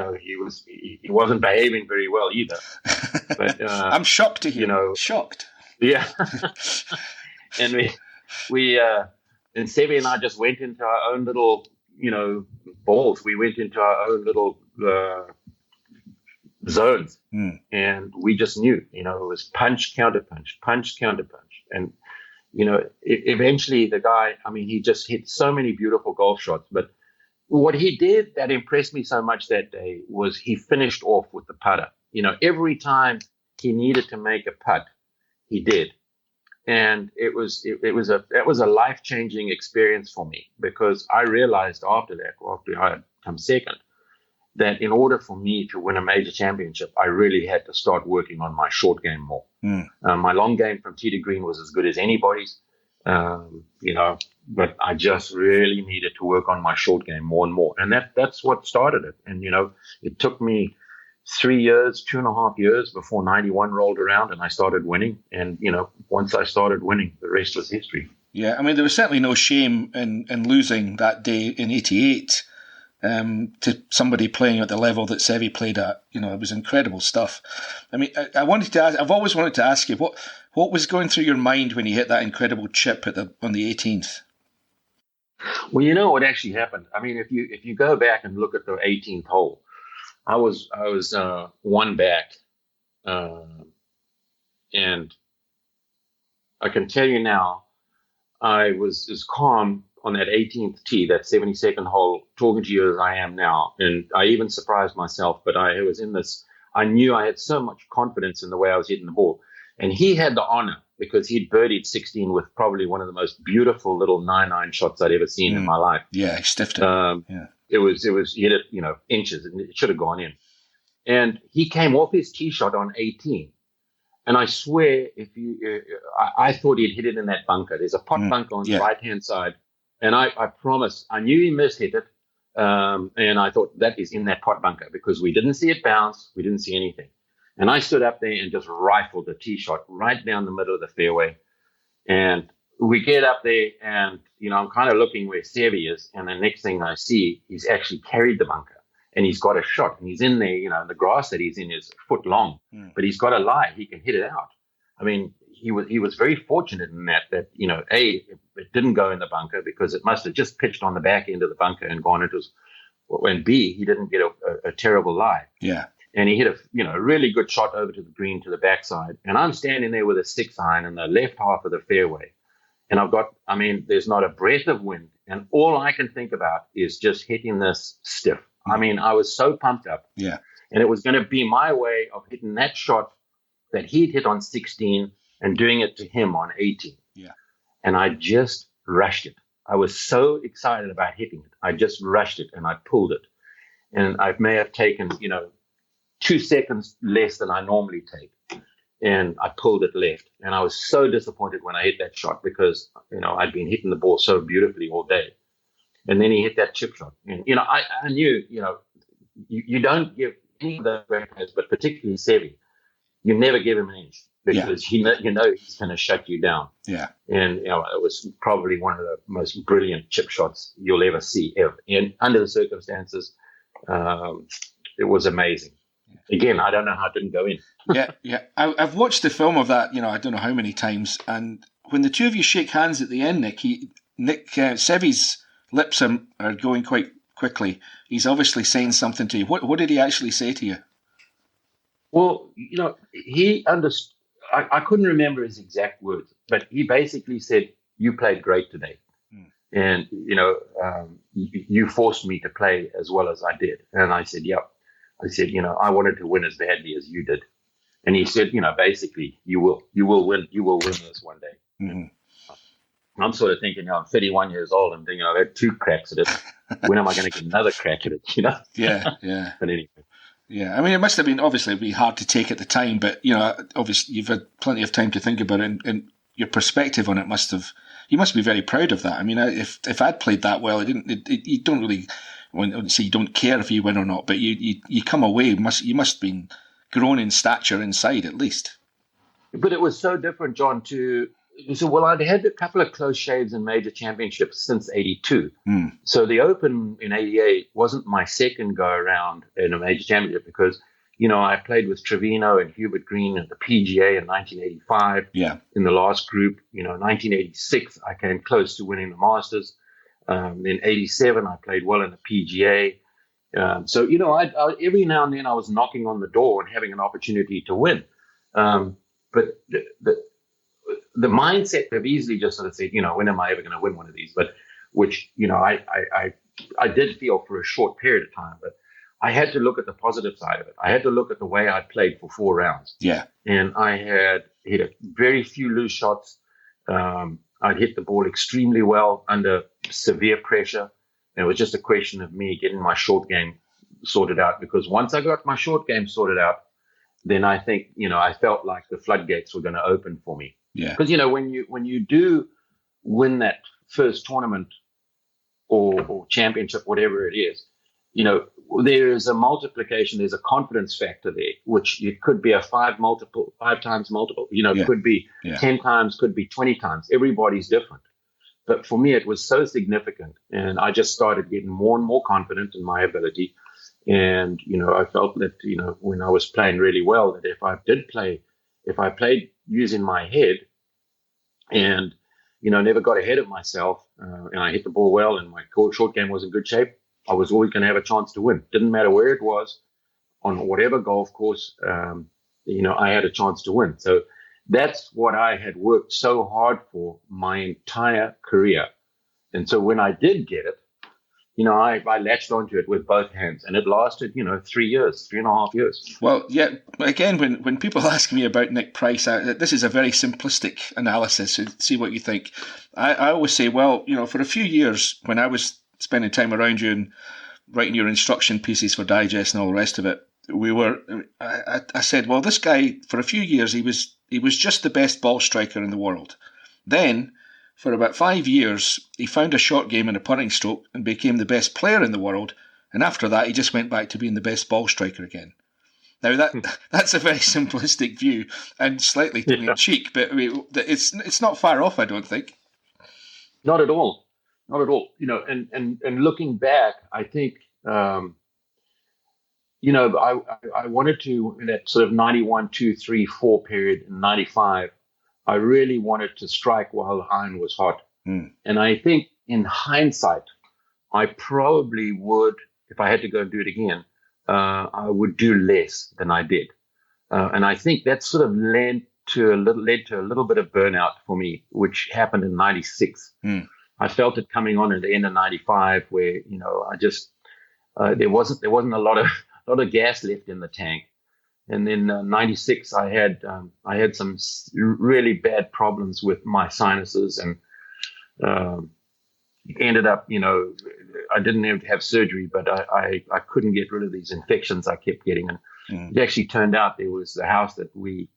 wasn't behaving very well either. But I'm shocked to hear. Shocked. Yeah. And we and Seve and I just went into our own little balls. We went into our own little zones, and we just knew, it was punch, counter punch, and eventually the guy, he just hit so many beautiful golf shots. But what he did that impressed me so much that day was he finished off with the putter. Every time he needed to make a putt, he did. And that was a life-changing experience for me, because I realized after I had come second, that in order for me to win a major championship, I really had to start working on my short game more. My long game from tee to green was as good as anybody's, but I just really needed to work on my short game more and more. And that's what started it. And, it took me 3 years, 2.5 years before 91 rolled around and I started winning. And, once I started winning, the rest was history. Yeah, there was certainly no shame in losing that day in 88 to somebody playing at the level that Seve played at. It was incredible stuff. I wanted to ask, I've always wanted to ask you, what was going through your mind when you hit that incredible chip on the 18th? Well, what actually happened. If you go back and look at the 18th hole, I was one back, and I can tell you now, I was as calm on that 18th tee, that 72nd hole, talking to you as I am now, and I even surprised myself. But I was in this. I knew I had so much confidence in the way I was hitting the ball, and he had the honor because he'd birdied 16 with probably one of the most beautiful little 9-9 shots I'd ever seen in my life. Yeah, he stiffed it. It was he hit it, inches, and it should have gone in. And he came off his tee shot on 18. And I swear, I thought he'd hit it in that bunker. There's a pot bunker on the right-hand side. And I promise, I knew he mishit it. And I thought that is in that pot bunker because we didn't see it bounce. We didn't see anything. And I stood up there and just rifled the tee shot right down the middle of the fairway. And we get up there and, I'm kind of looking where Seve is. And the next thing I see, he's actually carried the bunker and he's got a shot. And he's in there, the grass that he's in is a foot long, but he's got a lie. He can hit it out. He was very fortunate in that, A, it didn't go in the bunker because it must have just pitched on the back end of the bunker and gone into his, and B, he didn't get a terrible lie. Yeah. And he hit a really good shot over to the green to the backside. And I'm standing there with a 6-iron in the left half of the fairway. And there's not a breath of wind. And all I can think about is just hitting this stiff. I was so pumped up. Yeah. And it was going to be my way of hitting that shot that he'd hit on 16 and doing it to him on 18. Yeah. And I just rushed it. I was so excited about hitting it. I just rushed it and I pulled it. And I may have taken, 2 seconds less than I normally take. And I pulled it left. And I was so disappointed when I hit that shot because, I'd been hitting the ball so beautifully all day. and then he hit that chip shot. And, I knew, you don't give any of the great players, but particularly Sevi, you never give him an inch because he's going to shut you down. Yeah. And, it was probably one of the most brilliant chip shots you'll ever see ever. And under the circumstances, it was amazing. Again, I don't know how it didn't go in. Yeah. I've watched the film of that, I don't know how many times. And when the two of you shake hands at the end, Sevi's lips are going quite quickly. He's obviously saying something to you. What did he actually say to you? Well, he understood. I couldn't remember his exact words, but he basically said, "You played great today." And, you forced me to play as well as I did. And I said, yep. I said, I wanted to win as badly as you did. And he said, basically, you will win this one day. Mm-hmm. I'm sort of thinking, I'm 31 years old and thinking, I've had 2 cracks at it. When am I going to get another crack at it, Yeah. But anyway. Yeah, I mean, it must have been, obviously, it'd be hard to take at the time, but, obviously you've had plenty of time to think about it, and your perspective on it you must be very proud of that. I mean, if I'd played that well, you don't really, say you don't care if you win or not, but you come away, you must have been grown in stature inside at least. But it was so different, John, I'd had a couple of close shaves in major championships since 82. So the Open in 88 wasn't my second go around in a major championship because, I played with Trevino and Hubert Green at the PGA in 1985. Yeah. In the last group, 1986, I came close to winning the Masters. In 87, I played well in the PGA. So, I every now and then I was knocking on the door and having an opportunity to win. But the mindset have easily just sort of said, when am I ever going to win one of these? But which, I did feel for a short period of time, but I had to look at the positive side of it. I had to look at the way I played for 4 rounds. Yeah. And I had hit a very few loose shots. I'd hit the ball extremely well under severe pressure. And it was just a question of me getting my short game sorted out, because once I got my short game sorted out, then I think, I felt like the floodgates were going to open for me. Yeah. Because, when you do win that first tournament or championship, whatever it is, there is a multiplication, there's a confidence factor there, which it could be a 5 times multiple, it could be 10 times, could be 20 times. Everybody's different. But for me, it was so significant. And I just started getting more and more confident in my ability. And, I felt that, when I was playing really well, that if I played using my head and, never got ahead of myself, and I hit the ball well and my short game was in good shape, I was always going to have a chance to win. Didn't matter where it was, on whatever golf course, I had a chance to win. So that's what I had worked so hard for my entire career. And so when I did get it, I latched onto it with both hands, and it lasted, 3.5 years. Well, yeah, again, when people ask me about Nick Price, this is a very simplistic analysis, so see what you think. I always say, well, for a few years when I was spending time around you and writing your instruction pieces for Digest and all the rest of it, I said, well, this guy, for a few years, he was just the best ball striker in the world. Then, for about 5 years, he found a short game and a putting stroke and became the best player in the world. And after that, he just went back to being the best ball striker again. Now, that's a very simplistic view and slightly tongue-in-cheek, but it's not far off, I don't think. Not at all. Not at all. And looking back, I think, I wanted to, in that sort of 91, 2, 3, 4 period in 95, I really wanted to strike while the iron was hot. And I think in hindsight, I probably would, if I had to go and do it again, I would do less than I did. And I think that sort of led to a little bit of burnout for me, which happened in 96. I felt it coming on at the end of 95 where, I just, there wasn't a lot of gas left in the tank. And then 96, I had some really bad problems with my sinuses, and ended up, I didn't have surgery, but I couldn't get rid of these infections I kept getting. And it actually turned out there was the house that we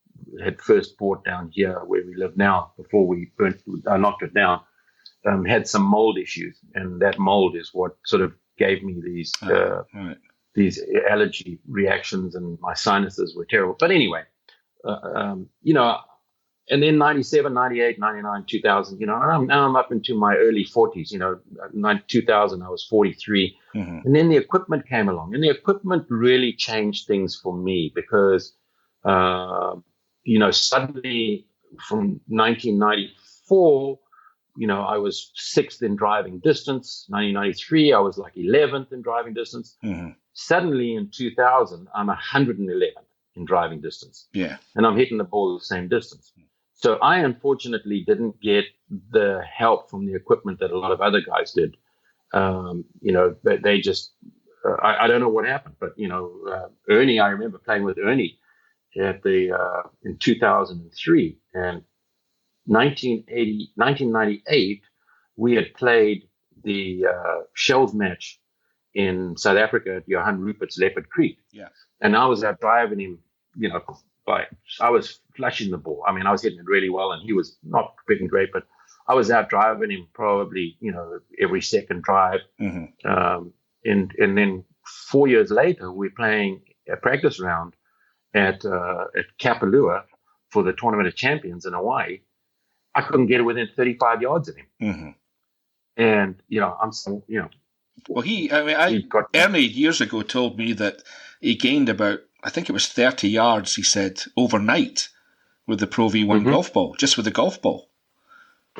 had first bought down here where we live now, before I knocked it down. had some mold issues, and that mold is what sort of gave me these allergy reactions, and my sinuses were terrible. But anyway, and then 97, 98, 99, 2000, and I'm up into my early 40s, 2000, I was 43. Mm-hmm. And then the equipment came along, and the equipment really changed things for me because, suddenly from 1994, I was 6th in driving distance. 1993, I was like 11th in driving distance. Mm-hmm. Suddenly in 2000, I'm 111th in driving distance. Yeah. And I'm hitting the ball the same distance. So I unfortunately didn't get the help from the equipment that a lot of other guys did. They just, I don't know what happened, but, Ernie, I remember playing with Ernie in 2003, and 1998, we had played the shells match in South Africa at Johan Rupert's Leopard Creek. Yeah. And I was out driving him, I was flushing the ball. I mean, I was hitting it really well, and he was not hitting great, but I was out driving him probably, every second drive. Mm-hmm. And then 4 years later, we're playing a practice round at Kapalua for the Tournament of Champions in Hawaii. I couldn't get it within 35 yards of him. Mm-hmm. And, I'm so, Well, Ernie years ago told me that he gained about, I think it was 30 yards, he said, overnight with the Pro V1 mm-hmm. golf ball, just with the golf ball.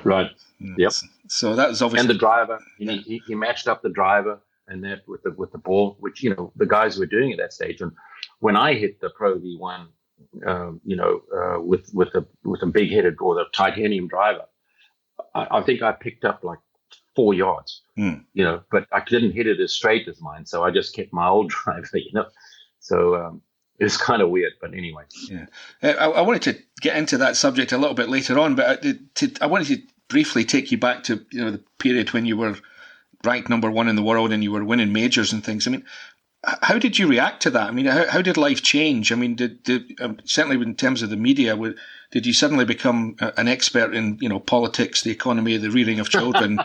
Right. Yep. So that was obviously... And the driver, he matched up the driver and that with the ball, which, the guys were doing at that stage. And when I hit the Pro V1, with a big-headed or the titanium driver, I think I picked up like 4 yards, but I didn't hit it as straight as mine, so I just kept my old driver, So it's kind of weird, but anyway. Yeah, I wanted to get into that subject a little bit later on, but I wanted to briefly take you back to the period when you were ranked number 1 in the world and you were winning majors and things. I mean, how did you react to that? I mean, how did life change? I mean, did certainly in terms of the media, did you suddenly become an expert in politics, the economy, the rearing of children,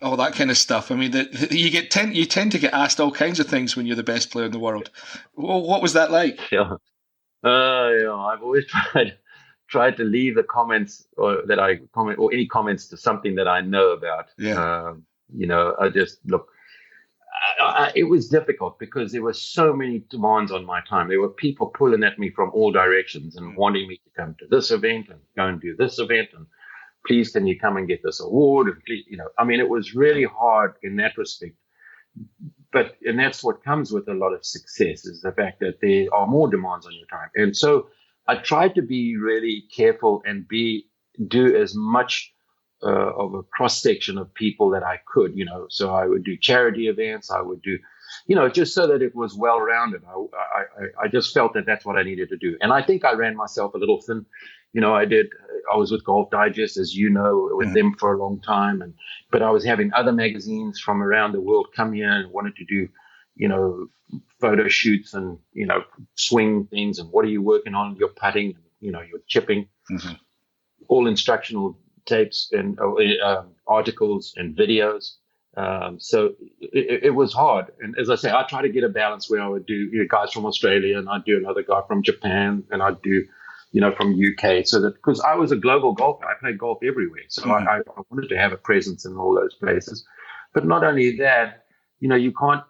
all that kind of stuff? I mean, you tend to get asked all kinds of things when you're the best player in the world. Well, what was that like? Yeah, I've always tried to leave the comments or any comments to something that I know about. Yeah. I just look. It was difficult because there were so many demands on my time. There were people pulling at me from all directions and wanting me to come to this event and go and do this event. And please, can you come and get this award? And please, it was really hard in that respect. And that's what comes with a lot of success is the fact that there are more demands on your time. And so I tried to be really careful and do as much of a cross section of people that I could, so I would do charity events. I would do, just so that it was well rounded. I just felt that that's what I needed to do. And I think I ran myself a little thin. I was with Golf Digest, as you know, with them for a long time. But I was having other magazines from around the world come here and wanted to do, photo shoots and, swing things. And what are you working on? Your putting, your chipping, all instructional tapes and articles and videos. So it was hard. And as I say, I try to get a balance where I would do guys from Australia and I'd do another guy from Japan and I'd do, from UK. So that because I was a global golfer, I played golf everywhere. So I wanted to have a presence in all those places. But not only that, you can't,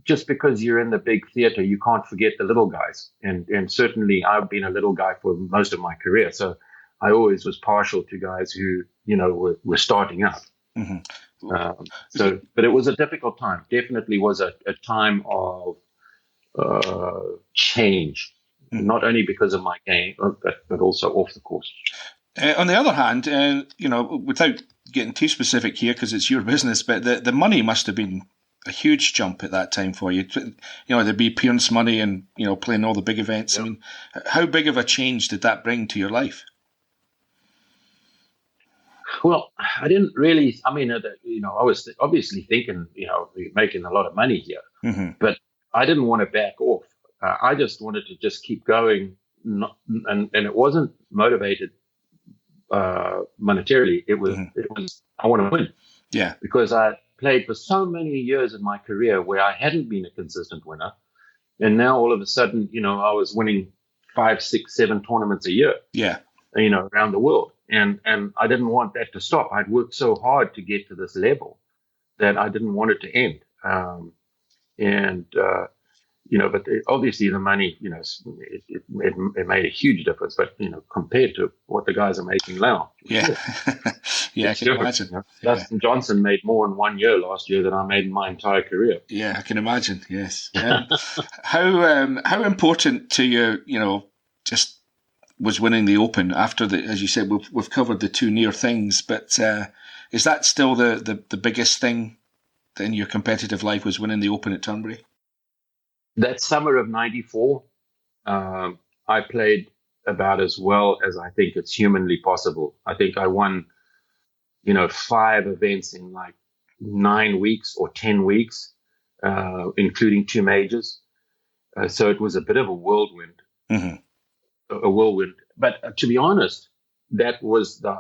just because you're in the big theater, you can't forget the little guys. And certainly I've been a little guy for most of my career. So I always was partial to guys who, were starting out. But it was a difficult time. Definitely was a time of change, not only because of my game, but also off the course. On the other hand, without getting too specific here, because it's your business, but the money must have been a huge jump at that time for you. There'd be appearance money and, playing all the big events. Yeah. I mean, how big of a change did that bring to your life? Well, I didn't really, I was obviously thinking, we're making a lot of money here, but I didn't want to back off. I just wanted to just keep going. And it wasn't motivated monetarily. It was, I want to win. Yeah. Because I played for so many years in my career where I hadn't been a consistent winner. And now all of a sudden, I was winning 5, 6, 7 tournaments a year, Yeah. Around the world. And I didn't want that to stop. I'd worked so hard to get to this level that I didn't want it to end. But obviously the money, it made a huge difference. But, compared to what the guys are making now. Yeah. Yeah, I can imagine. Dustin Johnson made more in 1 year last year than I made in my entire career. Yeah, I can imagine. Yes. How important to you, just was winning the Open after as you said, we've covered the two near things, but is that still the biggest thing in your competitive life, was winning the Open at Turnberry? That summer of '94, I played about as well as I think it's humanly possible. I think I won, 5 events in like 9 weeks or 10 weeks, including 2 majors. So it was a bit of a whirlwind. Mm-hmm. A whirlwind. But to be honest, that was the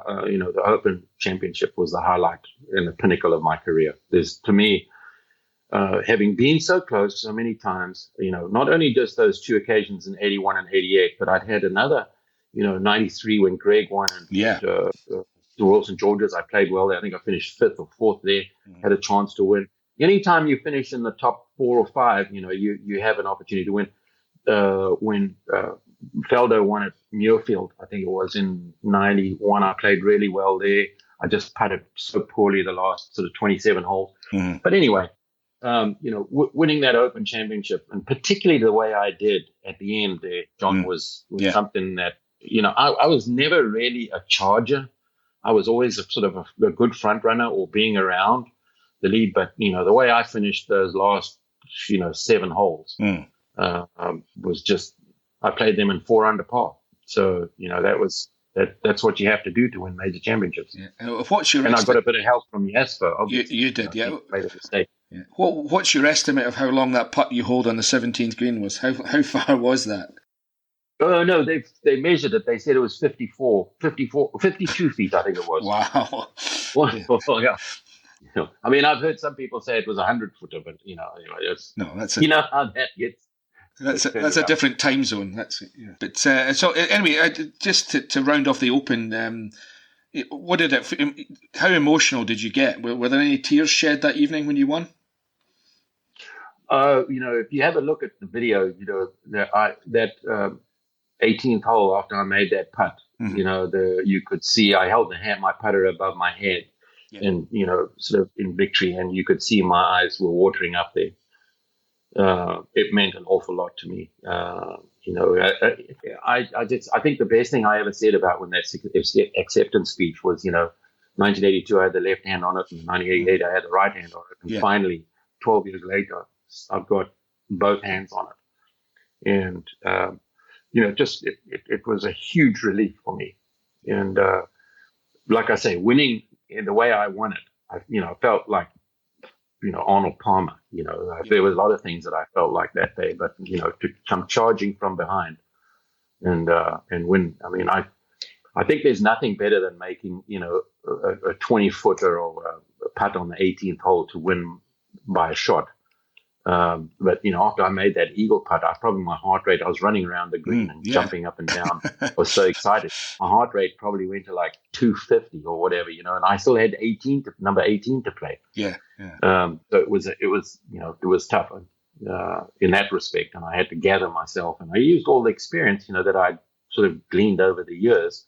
Open Championship was the highlight and the pinnacle of my career. To me, having been so close so many times, not only just those 2 occasions in '81 and '88, but I'd had another, '93 when Greg won and the Royal St. George's. I played well there. I think I finished 5th or 4th there, had a chance to win. Anytime you finish in the top 4 or 5, you have an opportunity to win. When Feldo won at Muirfield, I think it was in '91, I played really well there. I just putted so poorly the last sort of 27 holes. Mm-hmm. But anyway, winning that Open Championship, and particularly the way I did at the end there, John, was something that, I was never really a charger. I was always a sort of a good front runner or being around the lead. But, the way I finished those last, 7 holes was just, I played them in 4 under par. So, that's what you have to do to win major championships. Yeah. What's your I got a bit of help from Jasper, obviously. You did, yeah. Made a mistake. Yeah. What's your estimate of how long that putt you hold on the 17th green was? How far was that? Oh, no, they measured it. They said it was 52 feet, I think it was. Wow. Well, yeah. I mean, I've heard some people say it was 100-footer, but, anyway, that's how that gets. That's a different time zone. That's it. Yeah. But so anyway, just to round off the Open, what did it? How emotional did you get? Were there any tears shed that evening when you won? If you have a look at the video, that 18th hole after I made that putt, you could see I held my putter above my head, and sort of in victory, and you could see my eyes were watering up there. It meant an awful lot to me. I think the best thing I ever said about when that acceptance speech was, 1982 I had the left hand on it, and 1988 I had the right hand on it, and finally, 12 years later, I've got both hands on it, and it was a huge relief for me. And like I say, winning in the way I won it, I felt like, Arnold Palmer. There was a lot of things that I felt like that day, but to come charging from behind and win. I mean, I think there's nothing better than making a 20-footer or a putt on the 18th hole to win by a shot. But after I made that eagle putt, my heart rate, I was running around the green and jumping up and down. I was so excited. My heart rate probably went to like 250 or whatever, and I still had number 18 to play. Yeah. So it was tough in that respect, and I had to gather myself, and I used all the experience, that I'd sort of gleaned over the years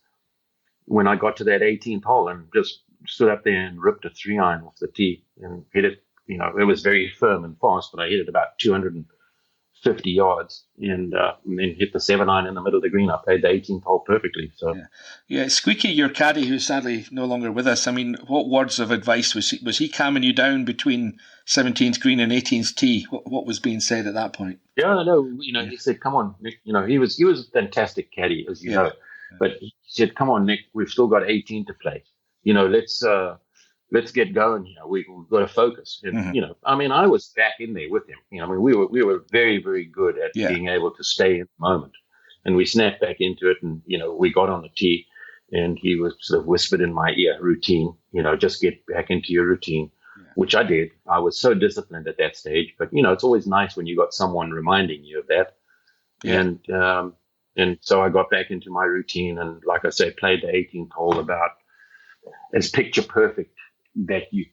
when I got to that 18th hole and just stood up there and ripped a 3-iron off the tee and hit it. It was very firm and fast, but I hit it about 250 yards and then hit the 7-iron in the middle of the green. I played the 18th hole perfectly. So yeah. Squeaky, your caddy, who's sadly no longer with us. I mean, what words of advice was he calming you down between 17th green and 18th tee? What was being said at that point? Yeah, no, he said, "Come on, Nick." He was a fantastic caddy, as you know. But he said, "Come on, Nick, we've still got 18 to play. Let's get going. We've got to focus." And, I mean, I was back in there with him. We were very, very good at being able to stay in the moment, and we snapped back into it. And we got on the tee, and he was sort of whispered in my ear, routine, just get back into your routine, which I did. I was so disciplined at that stage, but it's always nice when you got someone reminding you of that. Yeah. And so I got back into my routine, and like I say, played the 18th hole about as picture perfect that you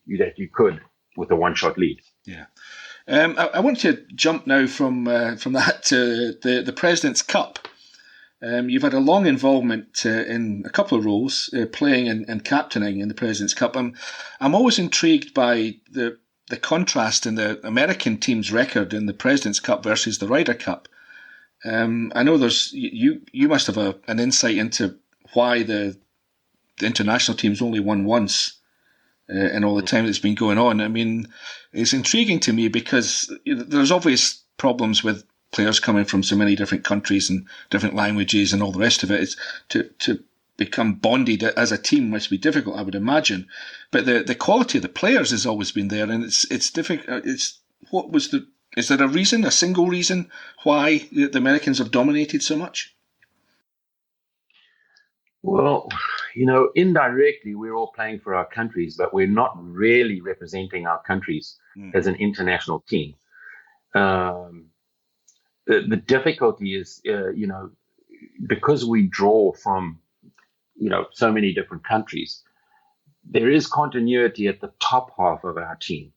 could with a one-shot lead. Yeah. I want to jump now from that to the President's Cup. You've had a long involvement in a couple of roles, playing and captaining in the President's Cup. I'm always intrigued by the contrast in the American team's record in the President's Cup versus the Ryder Cup. I know you must have an insight into why the international team's only won once in all the time that's been going on. I mean, it's intriguing to me because there's obvious problems with players coming from so many different countries and different languages and all the rest of it. It's to become bonded as a team must be difficult, I would imagine. But the quality of the players has always been there, and it's difficult. Is there a single reason why the Americans have dominated so much? Well, indirectly, we're all playing for our countries, but we're not really representing our countries as an international team. The difficulty is, because we draw from, so many different countries, there is continuity at the top half of our team.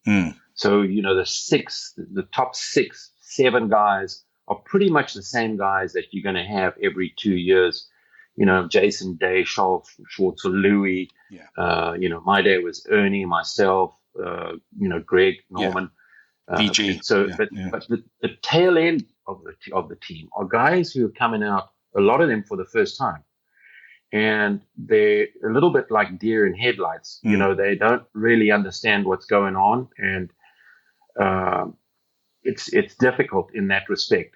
So, the top 6, 7 guys are pretty much the same guys that you're going to have every 2 years. Jason Day, Charles Schwartzer, Louis. Yeah. My day was Ernie, myself, Greg, Norman. VG. But the tail end of the team are guys who are coming out, a lot of them for the first time. And they're a little bit like deer in headlights. They don't really understand what's going on. And it's difficult in that respect.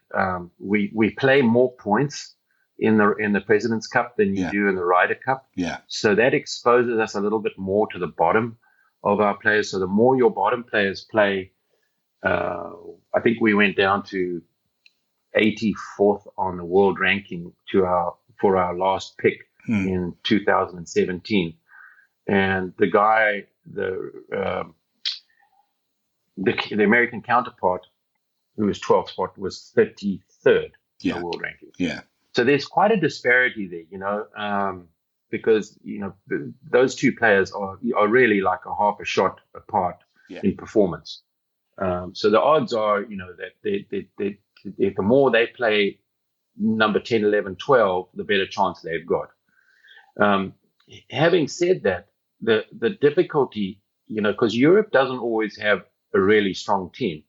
We play more points in the President's Cup than you do in the Ryder Cup. Yeah. So that exposes us a little bit more to the bottom of our players. So the more your bottom players play, I think we went down to 84th on the world ranking for our last pick in 2017. And the guy, the American counterpart, who was 12th spot, was 33rd in the world ranking. Yeah. So there's quite a disparity there, because those two players are really like a half a shot apart in performance. So the odds are, that the more they play number 10, 11, 12, the better chance they've got. Having said that, the difficulty, because Europe doesn't always have a really strong team,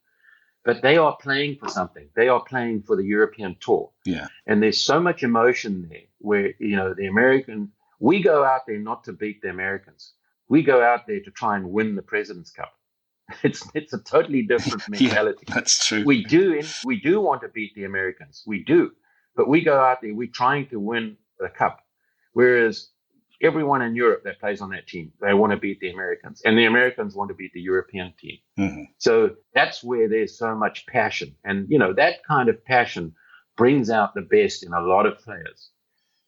but they are playing for something. They are playing for the European tour. Yeah. And there's so much emotion there where, we go out there not to beat the Americans. We go out there to try and win the President's Cup. It's a totally different mentality. That's true. We do want to beat the Americans. We do. But we go out there, we're trying to win the cup. Whereas everyone in Europe that plays on that team, they want to beat the Americans. And the Americans want to beat the European team. Mm-hmm. So that's where there's so much passion. And, that kind of passion brings out the best in a lot of players.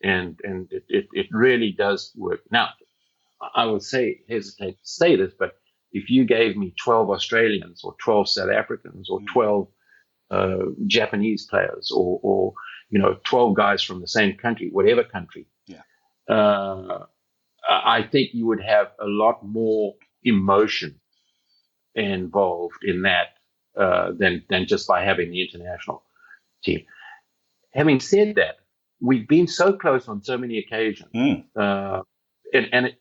And it really does work. Now, I would hesitate to say this, but if you gave me 12 Australians or 12 South Africans or 12 Japanese players or 12 guys from the same country, whatever country, I think you would have a lot more emotion involved in that than just by having the international team. Having said that, we've been so close on so many occasions. And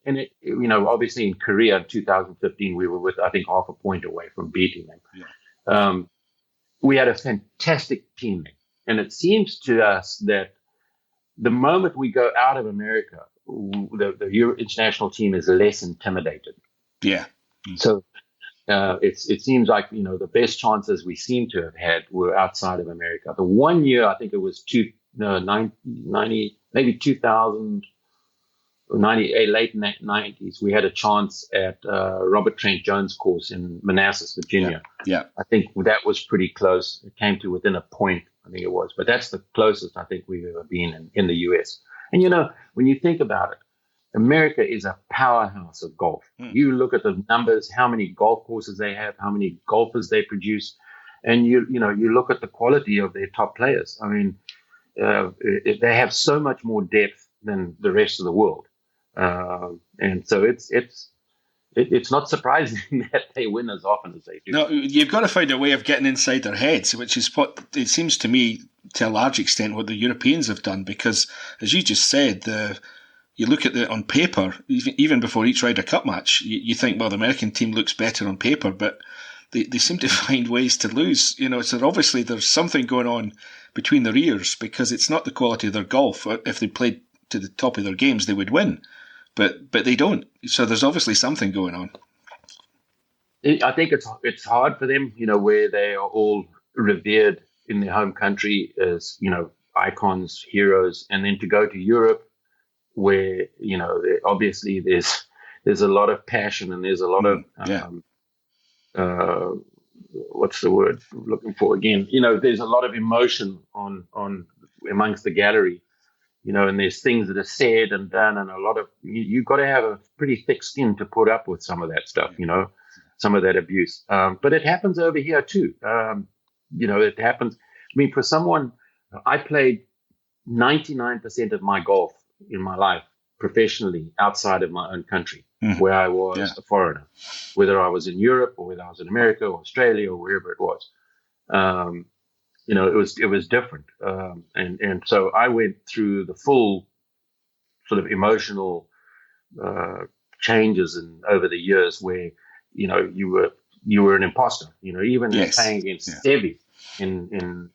obviously in Korea in 2015, we were I think half a point away from beating them. Yeah. We had a fantastic team, and it seems to us that the moment we go out of America, the international team is less intimidated. Yeah. So it seems like the best chances we seem to have had were outside of America. The one year, I think it was 90, maybe 2000. 98, late 90s, we had a chance at Robert Trent Jones course in Manassas, Virginia. Yeah. I think that was pretty close. It came to within a point, I think it was. But that's the closest I think we've ever been in the U.S. And, when you think about it, America is a powerhouse of golf. You look at the numbers, how many golf courses they have, how many golfers they produce, and you look at the quality of their top players. I mean, they have so much more depth than the rest of the world, and so it's not surprising that they win as often as they do. No, you've got to find a way of getting inside their heads, which is what it seems to me, to a large extent, what the Europeans have done. Because, as you just said, you look at it on paper, even before each Ryder Cup match, you think, well, the American team looks better on paper, but they seem to find ways to lose. So obviously there's something going on between their ears, because it's not the quality of their golf. If they played to the top of their games, they would win. But they don't. So there's obviously something going on. I think it's hard for them, where they are all revered in their home country as, icons, heroes, and then to go to Europe, where obviously there's a lot of passion and there's a lot of what's the word I'm looking for again? There's a lot of emotion on amongst the gallery. And there's things that are said and done, and a lot of you've got to have a pretty thick skin to put up with some of that stuff, some of that abuse. But it happens over here too. It happens. I mean, for someone, I played 99% of my golf in my life professionally outside of my own country, where I was a foreigner, whether I was in Europe or whether I was in America or Australia or wherever it was. It was different. And so I went through the full sort of emotional changes over the years where, you were an imposter, even playing against Sevi in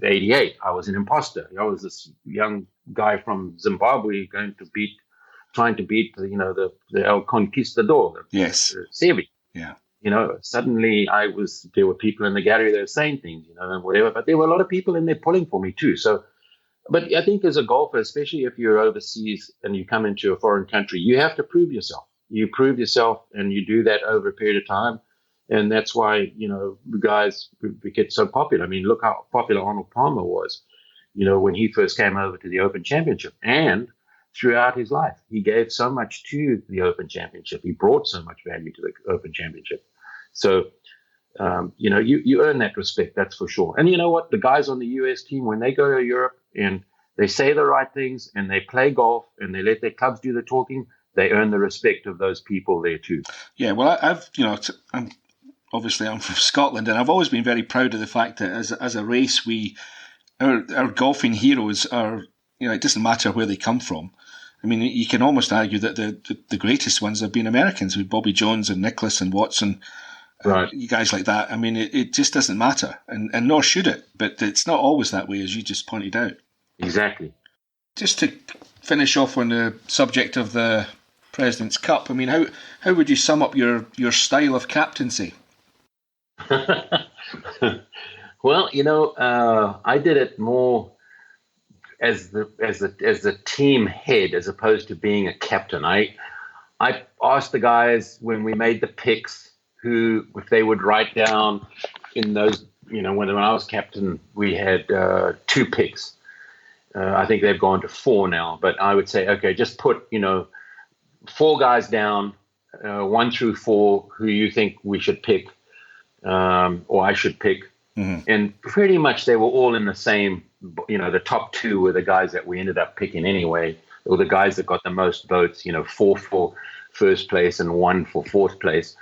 88, I was an imposter. I was this young guy from Zimbabwe trying to beat the El Conquistador, Sevi. Yeah. Suddenly there were people in the gallery that were saying things, and whatever, but there were a lot of people in there pulling for me too. So, but I think as a golfer, especially if you're overseas and you come into a foreign country, you have to prove yourself. You prove yourself, and you do that over a period of time. And that's why, guys get so popular. I mean, look how popular Arnold Palmer was, when he first came over to the Open Championship, and throughout his life, he gave so much to the Open Championship. He brought so much value to the Open Championship. So, you earn that respect, that's for sure. And you know what? The guys on the US team, when they go to Europe and they say the right things and they play golf and they let their clubs do the talking, they earn the respect of those people there too. Yeah, well, I'm from Scotland, and I've always been very proud of the fact that as a race, our golfing heroes are, it doesn't matter where they come from. I mean, you can almost argue that the greatest ones have been Americans, with Bobby Jones and Nicklaus and Watson, right? You guys like that. I mean, it just doesn't matter, and nor should it. But it's not always that way, as you just pointed out. Exactly. Just to finish off on the subject of the President's Cup, I mean, how would you sum up your style of captaincy? Well, I did it more as the team head as opposed to being a captain. I asked the guys when we made the picks if they would write down in those, when I was captain, we had 2 picks. I think they've gone to 4 now, but I would say, okay, just put 4 guys down, 1 through 4, who you think we should pick, or I should pick. Mm-hmm. And pretty much they were all in the same, the top 2 were the guys that we ended up picking anyway, or the guys that got the most votes, 4 for first place and 1 for 4th place.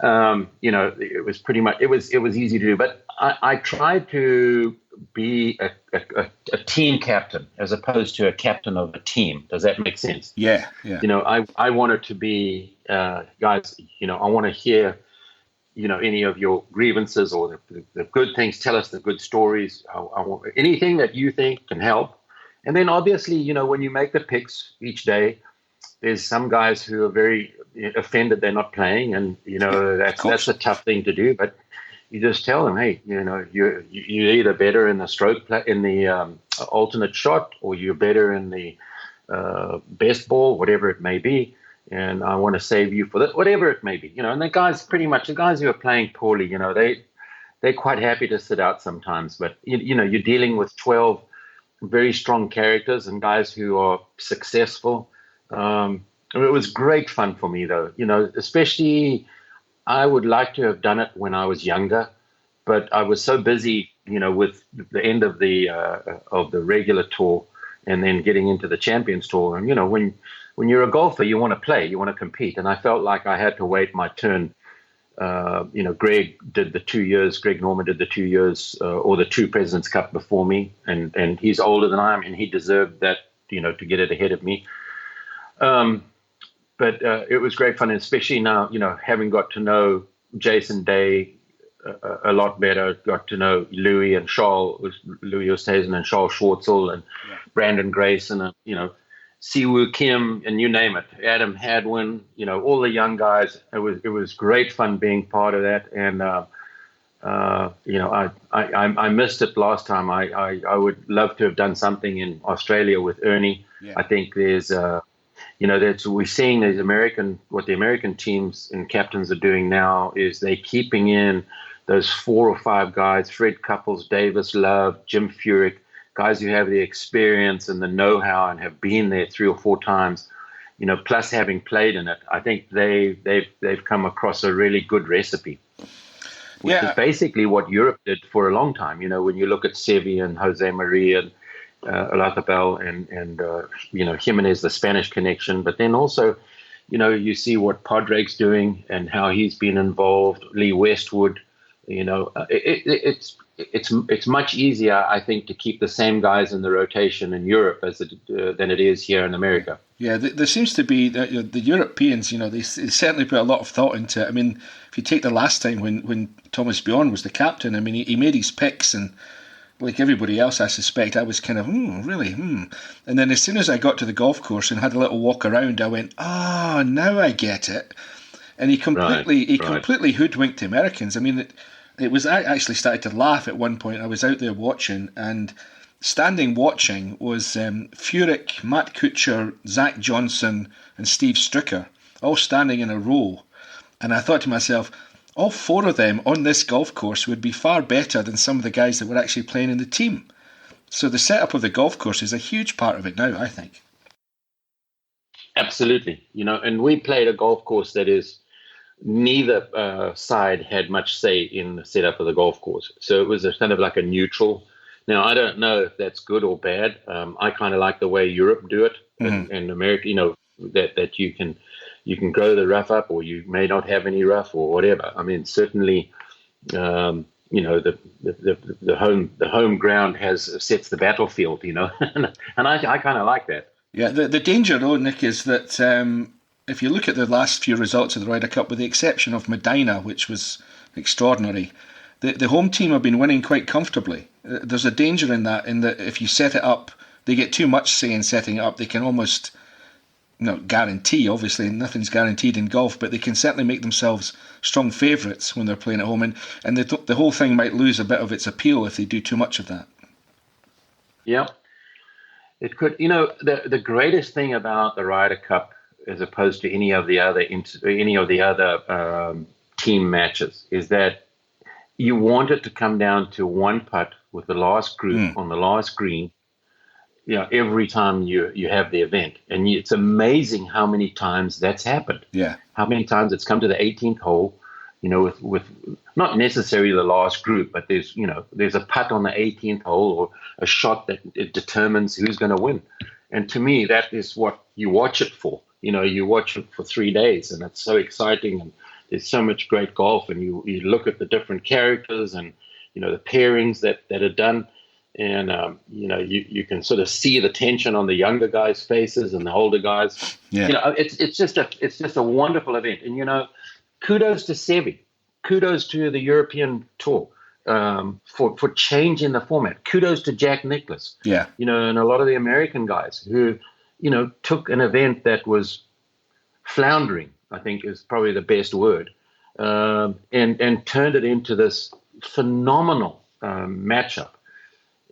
It was pretty much, it was easy to do, but I tried to be a team captain as opposed to a captain of a team. Does that make sense? Yeah. I wanted to be, guys, I want to hear, any of your grievances or the good things. Tell us the good stories. I want anything that you think can help. And then obviously, when you make the picks each day, there's some guys who are very offended they're not playing, and that's a tough thing to do. But you just tell them, hey, you're either better in the stroke play, in the alternate shot, or you're better in the best ball, whatever it may be. And I want to save you for that, whatever it may be. And the guys who are playing poorly, they're quite happy to sit out sometimes. But you're dealing with 12 very strong characters and guys who are successful. It was great fun for me, though. Especially I would like to have done it when I was younger, but I was so busy, with the end of the regular tour, and then getting into the Champions Tour. And when you're a golfer, you want to play, you want to compete, and I felt like I had to wait my turn. Greg did the 2 years. Greg Norman did the 2 years, or the two Presidents Cup before me, and he's older than I am, and he deserved that, to get it ahead of me. But it was great fun, and especially now, having got to know Jason Day a lot better, got to know Louis Oosthuizen and Charles Schwartzel and Brandon Grayson, and Siwoo Kim, and you name it, Adam Hadwin, all the young guys. It was great fun being part of that, and I missed it last time. I would love to have done something in Australia with Ernie. Yeah. I think there's we're seeing what the American teams and captains are doing now is they're keeping in those 4 or 5 guys: Fred Couples, Davis Love, Jim Furyk, guys who have the experience and the know-how and have been there 3 or 4 times, plus having played in it. I think they've come across a really good recipe, which is basically what Europe did for a long time. When you look at Seve and Jose Maria and Olazabal and Jimenez, the Spanish connection, but then also, you see what Padraig's doing and how he's been involved. Lee Westwood, it's much easier, I think, to keep the same guys in the rotation in Europe than it is here in America. Yeah, there seems to be the Europeans. They certainly put a lot of thought into it. I mean, if you take the last time when Thomas Bjorn was the captain, I mean, he made his picks, and like everybody else, I suspect, I was kind of, really. And then as soon as I got to the golf course and had a little walk around, I went, now I get it. And he completely hoodwinked the Americans. I mean, it was, I actually started to laugh at one point. I was out there watching, and standing watching was Furyk, Matt Kuchar, Zach Johnson, and Steve Stricker, all standing in a row. And I thought to myself, all 4 of them on this golf course would be far better than some of the guys that were actually playing in the team. So the setup of the golf course is a huge part of it now, I think. Absolutely. And we played a golf course that is, neither side had much say in the setup of the golf course. So it was kind of like a neutral. Now, I don't know if that's good or bad. I kind of like the way Europe do it, and America, that you can grow the rough up, or you may not have any rough or whatever. I mean, certainly, the home ground sets the battlefield, and I kind of like that. Yeah, the danger though, Nick, is that if you look at the last few results of the Ryder Cup, with the exception of Medina, which was extraordinary, the home team have been winning quite comfortably. There's a danger in that if you set it up, they get too much say in setting it up. They can almost not guarantee, obviously, nothing's guaranteed in golf, but they can certainly make themselves strong favourites when they're playing at home, and the whole thing might lose a bit of its appeal if they do too much of that. Yeah, it could. The greatest thing about the Ryder Cup, as opposed to any of the other team matches, is that you want it to come down to one putt with the last group on the last green, every time you have the event. And it's amazing how many times that's happened. Yeah. How many times it's come to the 18th hole, with not necessarily the last group, but there's a putt on the 18th hole, or a shot that it determines who's going to win. And to me, that is what you watch it for. You watch it for 3 days, and it's so exciting, and there's so much great golf, and you look at the different characters and, the pairings that are done, and, you can sort of see the tension on the younger guys' faces and the older guys. Yeah. It's just a wonderful event. And, kudos to Seve, kudos to the European Tour for changing the format. Kudos to Jack Nicklaus. Yeah. And a lot of the American guys who, took an event that was floundering, I think is probably the best word, and turned it into this phenomenal matchup.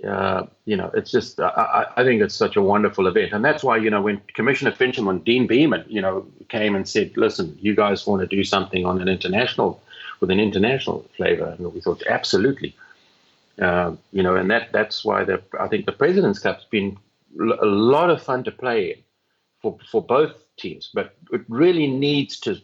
It's just, I think it's such a wonderful event. And that's why, when Commissioner Fincham and Dean Beeman, came and said, listen, you guys want to do something with an international flavor. And we thought, absolutely. And that's why I think the President's Cup's been a lot of fun to play for both teams, but it really needs to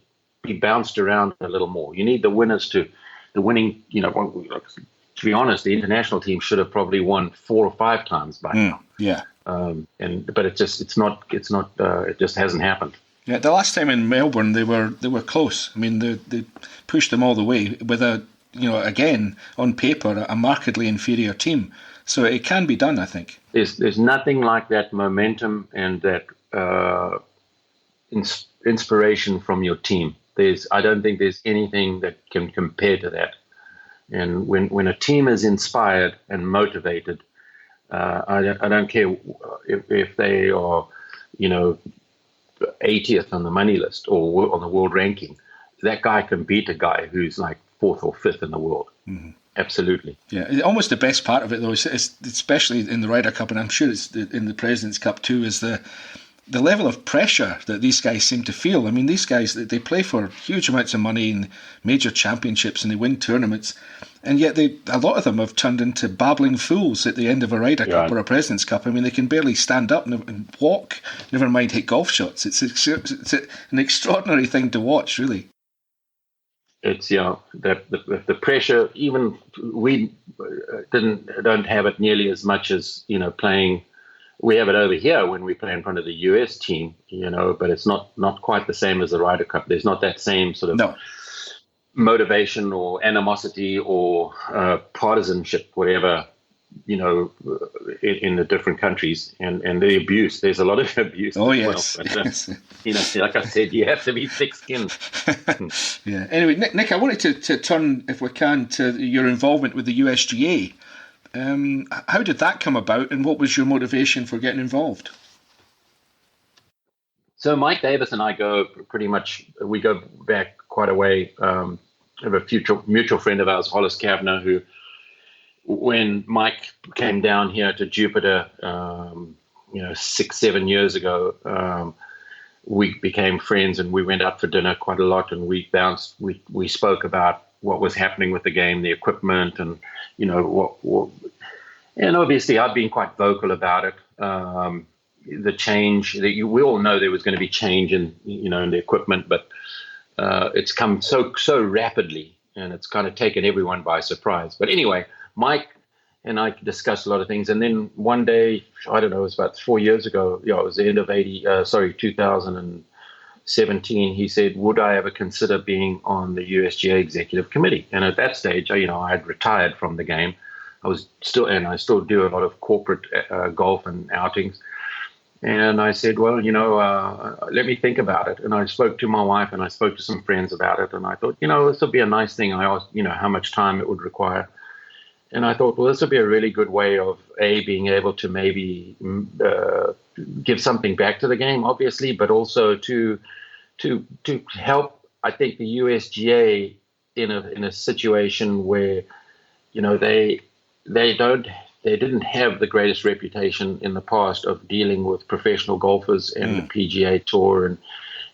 be bounced around a little more. You need the winners to, the winning, to be honest, the international team should have probably won 4 or 5 times by now. Yeah. But it just hasn't happened. Yeah, the last time in Melbourne they were close. I mean, they pushed them all the way with again on paper a markedly inferior team. So it can be done, I think. There's nothing like that momentum and that inspiration from your team. I don't think there's anything that can compare to that. And when a team is inspired and motivated, I don't care if they are, 80th on the money list or on the world ranking. That guy can beat a guy who's like 4th or 5th in the world. Mm-hmm. Absolutely. Yeah, almost the best part of it, though, is especially in the Ryder Cup, and I'm sure it's in the President's Cup too, is the level of pressure that these guys seem to feel. I mean, these guys, they play for huge amounts of money in major championships and they win tournaments, and yet a lot of them have turned into babbling fools at the end of a Ryder Cup or a President's Cup. I mean, they can barely stand up and walk, never mind hit golf shots. It's an extraordinary thing to watch, really. It's the pressure. Even we don't have it nearly as much as playing. We have it over here when we play in front of the US team, but it's not quite the same as the Ryder Cup. There's not that same sort of motivation or animosity or partisanship, whatever, in the different countries, and the abuse. There's a lot of abuse. Oh, yes. Well, but, yes. Like I said, you have to be thick-skinned. Yeah. Anyway, Nick, I wanted to turn, if we can, to your involvement with the USGA. How did that come about, and what was your motivation for getting involved? So Mike Davis and I go back quite a way. I have a mutual friend of ours, Hollis Kavanagh, who, when Mike came down here to Jupiter, 6-7 years ago, we became friends and we went out for dinner quite a lot, and we spoke about what was happening with the game, the equipment, and what and obviously I've been quite vocal about it. The change that we all know there was going to be change in in the equipment, but it's come so rapidly, and it's kind of taken everyone by surprise. But anyway, Mike and I discussed a lot of things, and then one day, I don't know, it was about 4 years ago. It was the end of 2017. He said, "Would I ever consider being on the USGA executive committee?" And at that stage, I had retired from the game. I still do a lot of corporate golf and outings. And I said, well, let me think about it. And I spoke to my wife and I spoke to some friends about it. And I thought, this would be a nice thing. I asked, how much time it would require. And I thought, well, this would be a really good way of being able to maybe give something back to the game, obviously, but also to help, I think, the USGA in a situation where, they didn't have the greatest reputation in the past of dealing with professional golfers and the PGA Tour.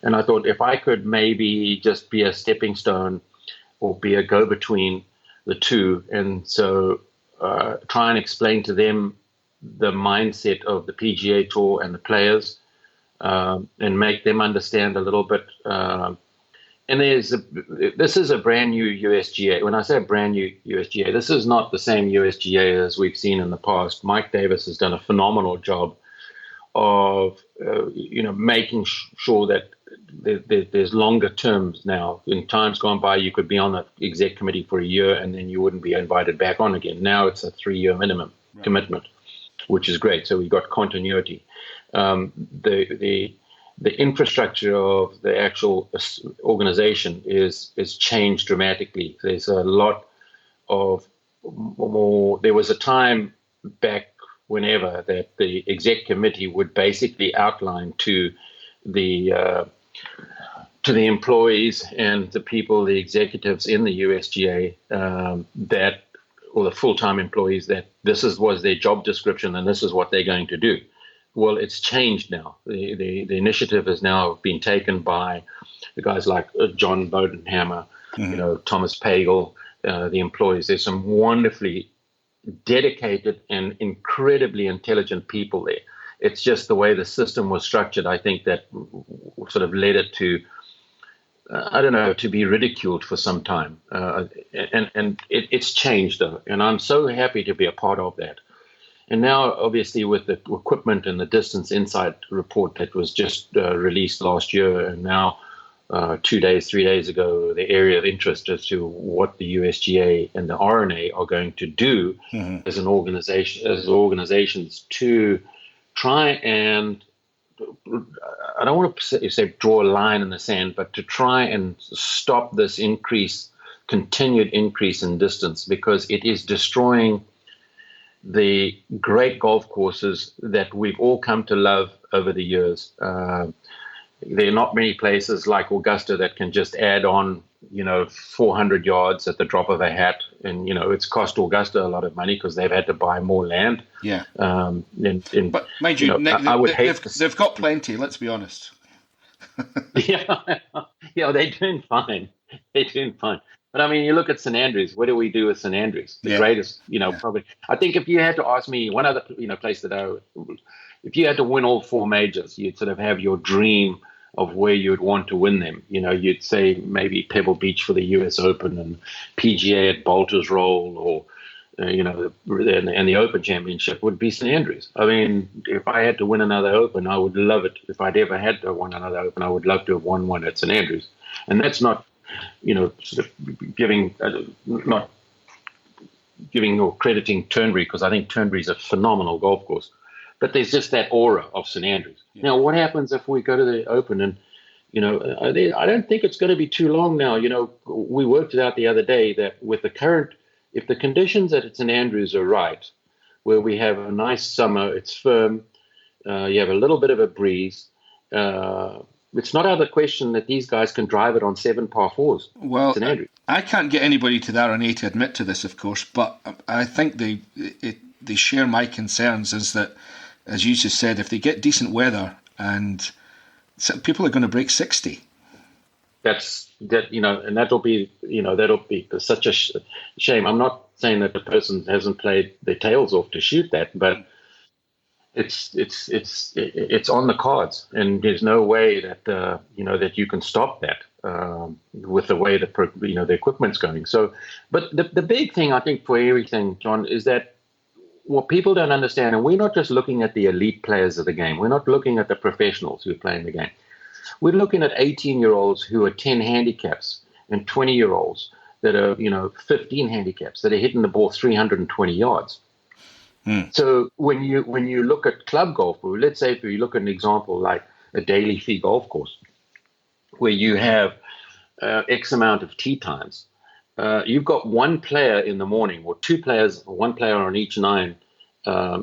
And I thought if I could maybe just be a stepping stone or be a go-between the two, and so try and explain to them the mindset of the PGA Tour and the players, and make them understand a little bit. And this is a brand new USGA. When I say a brand new USGA, this is not the same USGA as we've seen in the past. Mike Davis has done a phenomenal job of, making sure that there's longer terms now. In times gone by, you could be on the exec committee for a year and then you wouldn't be invited back on again. Now it's a 3-year minimum commitment, which is great. So we've got continuity. The infrastructure of the actual organization is changed dramatically. There's a lot of more. There was a time back whenever that the exec committee would basically outline to the employees and the people, the executives in the USGA, or the full-time employees, that this was their job description and this is what they're going to do. Well, it's changed now. The initiative has now been taken by the guys like John Bodenhammer, Thomas Pagel, the employees. There's some wonderfully dedicated and incredibly intelligent people there. It's just the way the system was structured, I think, that sort of led it to, I don't know, to be ridiculed for some time. And it's changed, though. And I'm so happy to be a part of that. And now, obviously, with the equipment and the distance insight report that was just released last year, and now 3 days ago, the area of interest as to what the USGA and the RNA are going to do as an organization, as organizations to try and, I don't want to say draw a line in the sand, but to try and stop this continued increase in distance, because it is destroying the great golf courses that we've all come to love over the years. There are not many places like Augusta that can just add on, 400 yards at the drop of a hat. And, it's cost Augusta a lot of money because they've had to buy more land. Yeah. But mind you, Nick, I would hate they've got plenty, let's be honest. Yeah, they're doing fine. They're doing fine. But I mean, you look at St Andrews. What do we do with St Andrews? The greatest, probably. I think if you had to ask me one other, place that if you had to win all four majors, you'd sort of have your dream of where you'd want to win them. You'd say maybe Pebble Beach for the US Open and PGA at Bolter's Roll, or and the Open Championship would be St Andrews. I mean, if I had to win another Open, I would love it. If I'd ever had to win another Open, I would love to have won one at St Andrews. And that's not, sort of not giving or crediting Turnberry, because I think Turnberry's a phenomenal golf course. But there's just that aura of St Andrews. Yeah. Now, what happens if we go to the Open and, I don't think it's going to be too long now. We worked it out the other day that with the current, if the conditions at St Andrews are right, where we have a nice summer, it's firm, you have a little bit of a breeze, it's not out of the question that these guys can drive it on 7 par 4s. Well, I can't get anybody to the R&A to admit to this, of course, but I think they share my concerns, is that, as you just said, if they get decent weather and people are going to break 60. And that'll be such a shame. I'm not saying that the person hasn't played their tails off to shoot that, but it's on the cards, and there's no way that that you can stop that with the way that the equipment's going. So, but the big thing I think for everything, John, is that what people don't understand, and we're not just looking at the elite players of the game. We're not looking at the professionals who are playing the game. We're looking at 18-year-olds who are 10 handicaps and 20-year-olds that are 15 handicaps that are hitting the ball 320 yards. So when you look at club golf, or let's say if you look at an example like a daily fee golf course, where you have X amount of tee times, you've got one player in the morning, or two players, one player on each 9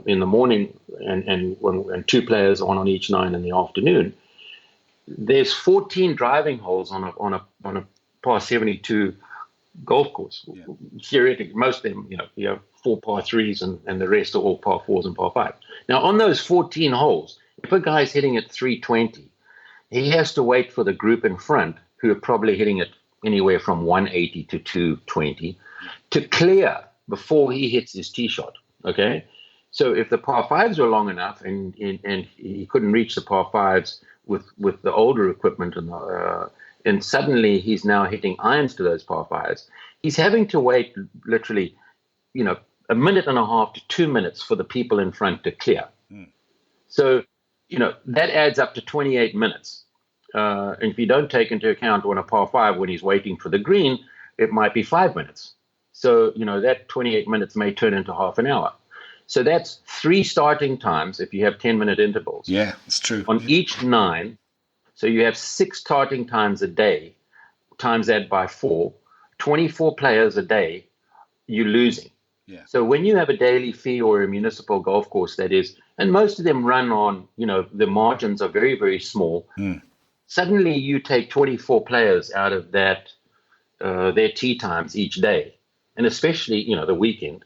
in the morning, and two players on each 9 in the afternoon. There's 14 driving holes on a par 72 golf course. Yeah. Theoretically, most of them, you have 4 par 3s and the rest are all par 4s and par 5s. Now, on those 14 holes, if a guy's hitting at 320, he has to wait for the group in front, who are probably hitting it anywhere from 180 to 220, to clear before he hits his tee shot. Okay, so if the par 5s were long enough and he couldn't reach the par 5s with the older equipment and suddenly he's now hitting irons to those par 5s, he's having to wait literally, a minute and a half to 2 minutes for the people in front to clear. So, that adds up to 28 minutes. And if you don't take into account on a par 5 when he's waiting for the green, it might be 5 minutes. So, that 28 minutes may turn into half an hour. So that's 3 starting times if you have 10-minute intervals. Yeah, it's true. On each 9. So you have 6 starting times a day, times that by 4, 24 players a day, you're losing. Yeah. So when you have a daily fee or a municipal golf course that is, and most of them run on, the margins are very, very small. Suddenly you take 24 players out of that, their tee times each day, and especially, the weekend.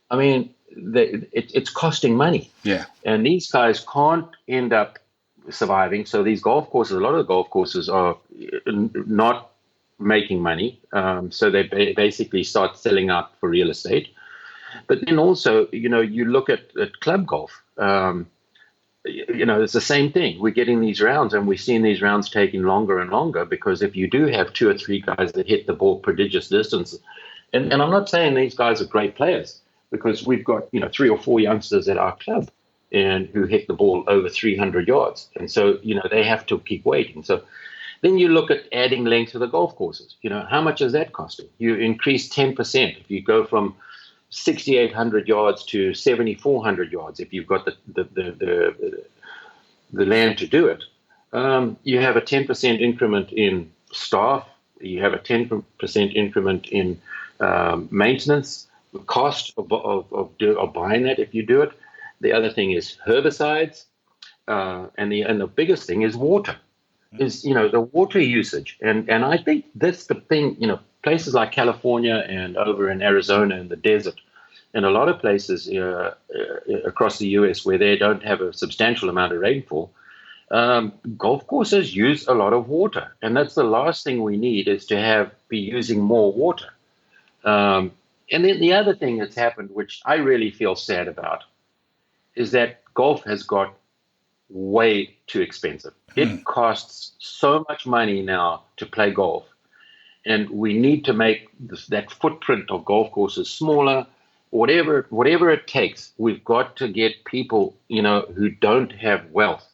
I mean, it's costing money. Yeah. And these guys can't end up surviving. So these golf courses, a lot of the golf courses are not making money. So they basically start selling out for real estate. But then also, you look at club golf. it's the same thing. We're getting these rounds, and we're seeing these rounds taking longer and longer, because if you do have two or three guys that hit the ball prodigious distances, and I'm not saying these guys are great players, because we've got, three or four youngsters at our club and who hit the ball over 300 yards. And so, they have to keep waiting. So then you look at adding length to the golf courses. How much is that costing? You increase 10%. If you go from 6,800 yards to 7,400 yards, if you've got the land to do it, you have a 10% increment in staff. You have a 10% increment in maintenance, the cost of buying that if you do it. The other thing is herbicides, and the biggest thing is water. Is the water usage, and I think that's the thing. Places like California and over in Arizona in the desert, and a lot of places across the U.S. where they don't have a substantial amount of rainfall, golf courses use a lot of water, and that's the last thing we need, is to be using more water. And then the other thing that's happened, which I really feel sad about, is that golf has got way too expensive. It costs so much money now to play golf, and we need to make that footprint of golf courses smaller. Whatever it takes, we've got to get people, who don't have wealth,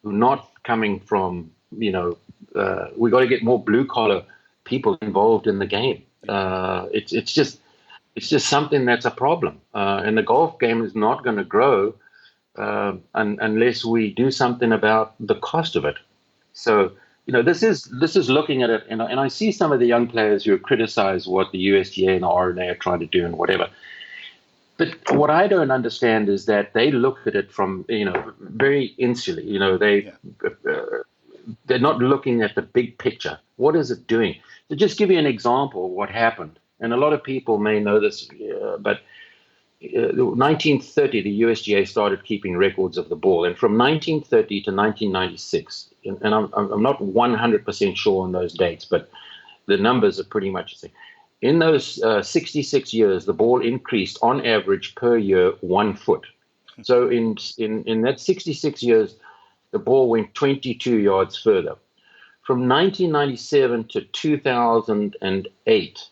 who are not coming from, we've got to get more blue collar people involved in the game. It's just something that's a problem, and the golf game is not going to grow unless we do something about the cost of it. So, this is looking at it, and I see some of the young players who criticize what the USGA and the RNA are trying to do and whatever. But what I don't understand is that they look at it from, very insularly. They're not looking at the big picture. What is it doing? To just give you an example of what happened, and a lot of people may know this, but 1930, the USGA started keeping records of the ball, and from 1930 to 1996, and I'm not 100% sure on those dates, but the numbers are pretty much the same. In those 66 years, the ball increased on average per year 1 foot. So in that 66 years, the ball went 22 yards further. From 1997 to 2008,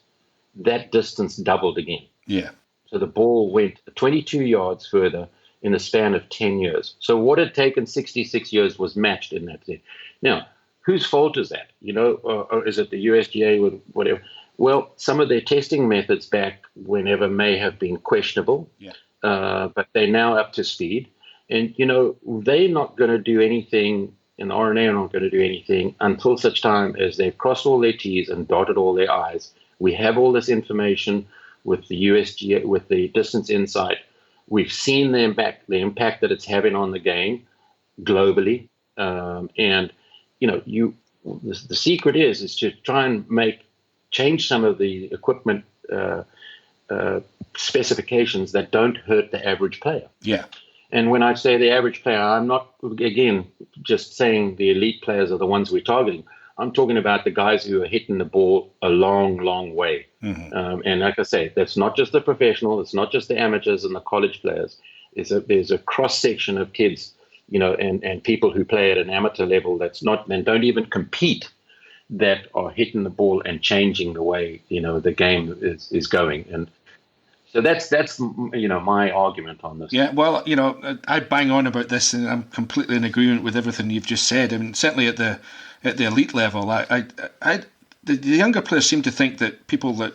that distance doubled again. Yeah. So the ball went 22 yards further in the span of 10 years. So what had taken 66 years was matched in that thing. Now, whose fault is that? Or is it the USGA or whatever? Well, some of their testing methods back whenever may have been questionable, but they're now up to speed. And, they're not going to do anything, and the RNA are not going to do anything until such time as they've crossed all their T's and dotted all their I's. We have all this information with the USGA, with the Distance Insight. We've seen the impact that it's having on the game globally. And, the secret is to try and change some of the equipment specifications that don't hurt the average player. Yeah. And when I say the average player, I'm not, again, just saying the elite players are the ones we're targeting. I'm talking about the guys who are hitting the ball a long, long way. Mm-hmm. And like I say, that's not just the professional. It's not just the amateurs and the college players. There's a cross-section of kids, and people who play at an amateur level that's not, and don't even compete, that are hitting the ball and changing the way, the game is going. And so that's my argument on this. Yeah, well, I bang on about this, and I'm completely in agreement with everything you've just said. I mean, certainly at the elite level, the younger players seem to think that people that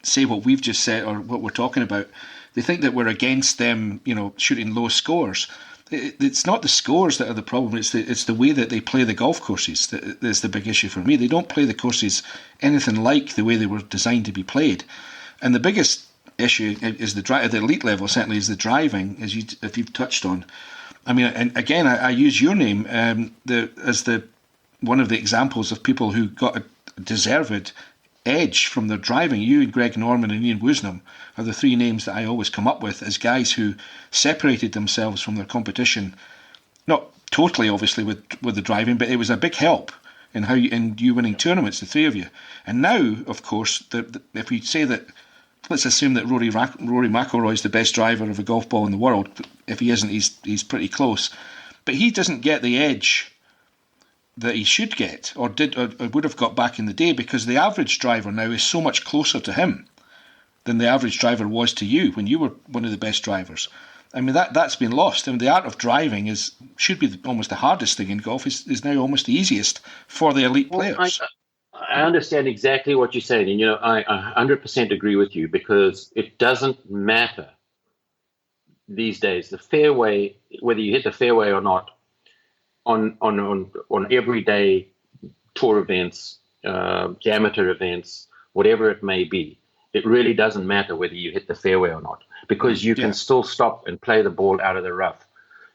say what we've just said or what we're talking about, they think that we're against them, shooting low scores. It's not the scores that are the problem. It's the way that they play the golf courses that is the big issue for me. They don't play the courses anything like the way they were designed to be played. And the biggest issue is at the elite level, certainly, is the driving, as you've touched on. I mean, and again, I use your name as one of the examples of people who got a deserved edge from their driving. You and Greg Norman and Ian Woosnam are the three names that I always come up with as guys who separated themselves from their competition. Not totally, obviously, with the driving, but it was a big help in you winning tournaments, the three of you. And now, of course, if we say that let's assume that Rory McIlroy is the best driver of a golf ball in the world. If he isn't, he's pretty close. But he doesn't get the edge that he should get, or would have got back in the day, because the average driver now is so much closer to him than the average driver was to you when you were one of the best drivers. I mean, that's been lost. I mean, the art of driving should be almost the hardest thing in golf, is now almost the easiest for the elite players. I understand exactly what you're saying, and I 100% agree with you, because it doesn't matter these days. The fairway, whether you hit the fairway or not, on everyday tour events, amateur events, whatever it may be, it really doesn't matter whether you hit the fairway or not, because you can still stop and play the ball out of the rough.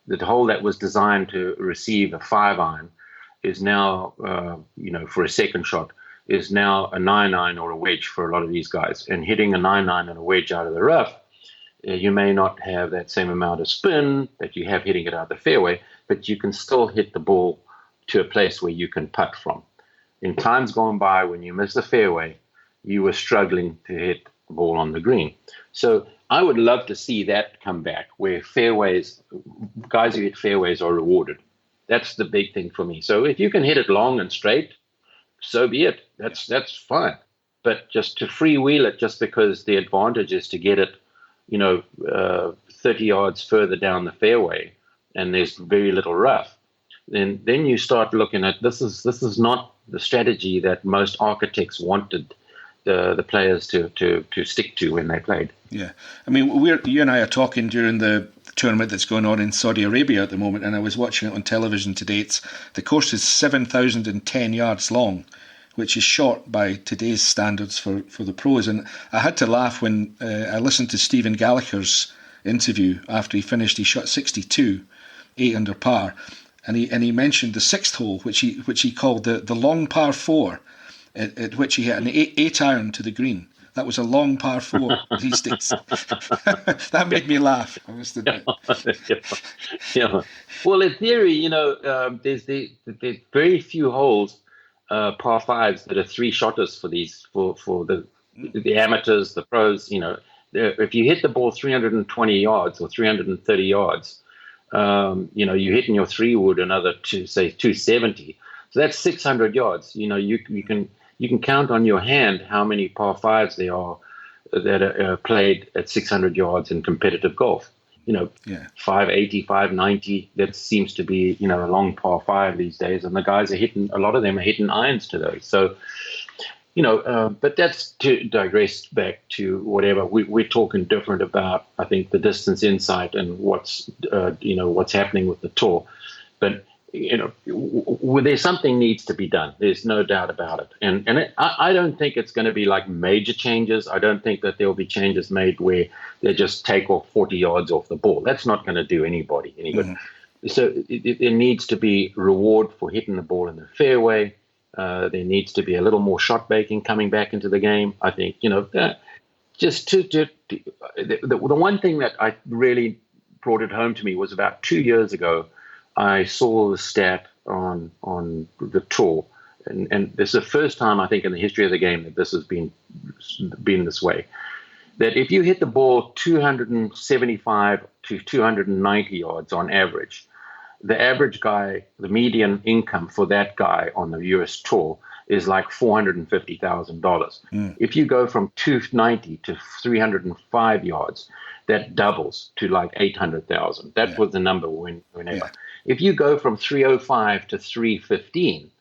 The hole that was designed to receive a 5-iron is now, for a second shot, is now a 9-iron or a wedge for a lot of these guys. And hitting a 9-iron and a wedge out of the rough, you may not have that same amount of spin that you have hitting it out of the fairway, but you can still hit the ball to a place where you can putt from. In times gone by, when you missed the fairway, you were struggling to hit the ball on the green. So I would love to see that come back, where guys who hit fairways are rewarded. That's the big thing for me. So if you can hit it long and straight, so be it. That's fine. But just to freewheel it just because the advantage is to get it, 30 yards further down the fairway and there's very little rough, then you start looking at this is not the strategy that most architects wanted the players to stick to when they played. Yeah. I mean, you and I are talking during the tournament that's going on in Saudi Arabia at the moment, and I was watching it on television today. The course is 7,010 yards long, which is short by today's standards for the pros. And I had to laugh when I listened to Stephen Gallagher's interview after he finished. He shot 62, 8 under par, and he mentioned the sixth hole, which he called the long par 4, at which he hit an 8-iron to the green. That was a long par 4 these days. That made me laugh, I must admit. Yeah. Well, in theory, there's very few holes, par 5s, that are 3-shotters for the amateurs, the pros. If you hit the ball 320 yards or 330 yards, you hit in your 3-wood another 270. So that's 600 yards. You can count on your hand how many par 5s there are that are played at 600 yards in competitive golf. 580, 590, that seems to be, a long par 5 these days. And the guys a lot of them are hitting irons to those. So, but that's to digress back to whatever. We're talking different about, I think, the distance insight and what's happening with the tour. But there's something needs to be done. There's no doubt about it. And I don't think it's going to be like major changes. I don't think that there will be changes made where they just take off 40 yards off the ball. That's not going to do anybody any good. Mm-hmm. So there needs to be reward for hitting the ball in the fairway. There needs to be a little more shot making coming back into the game. I think, just the one thing that I really brought it home to me was about 2 years ago. I saw the stat on the tour, and this is the first time, I think, in the history of the game that this has been this way, that if you hit the ball 275 to 290 yards on average, the average guy, the median income for that guy on the US tour is like $450,000. If you go from 290 to 305 yards, that doubles to like 800,000. That was the number whenever. Yeah. If you go from 305 to 315,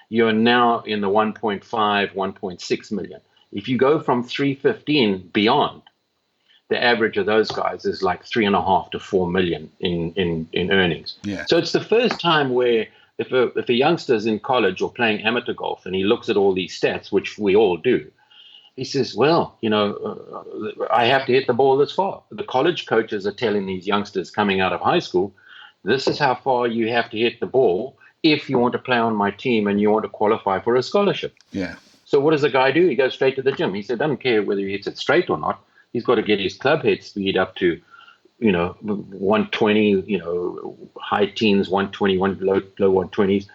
you're now in the 1.5, 1.6 million. If you go from 315 beyond, the average of those guys is like 3.5 to 4 million in earnings. Yeah. So it's the first time where if a youngster's in college or playing amateur golf and he looks at all these stats, which we all do, he says, well, I have to hit the ball this far. The college coaches are telling these youngsters coming out of high school, this is how far you have to hit the ball if you want to play on my team and you want to qualify for a scholarship. Yeah. So what does the guy do? He goes straight to the gym. He said, doesn't care whether he hits it straight or not. He's got to get his club head speed up to, 120, high teens, 120, low 120s.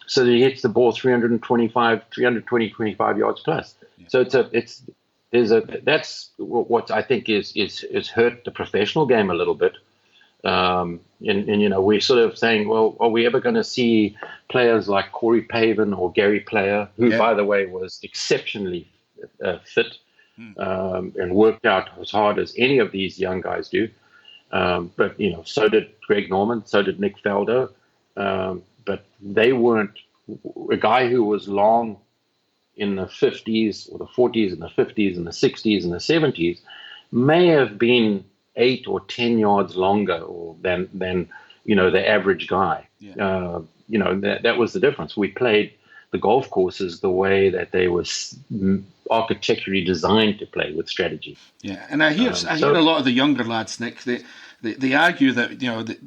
So that he hits the ball 325 yards plus. Yeah. So that's what I think is hurt the professional game a little bit. And we're sort of saying, well, are we ever going to see players like Corey Pavin or Gary Player, who, by the way, was exceptionally fit and worked out as hard as any of these young guys do. But, so did Greg Norman, so did Nick Faldo. But they weren't a guy who was long in the 50s or the 40s and the 50s and the 60s and the 70s may have been 8 or 10 yards longer than the average guy. That was the difference. We played the golf courses the way that they were architecturally designed to play, with strategy. Yeah, and I hear a lot of the younger lads, Nick, they argue that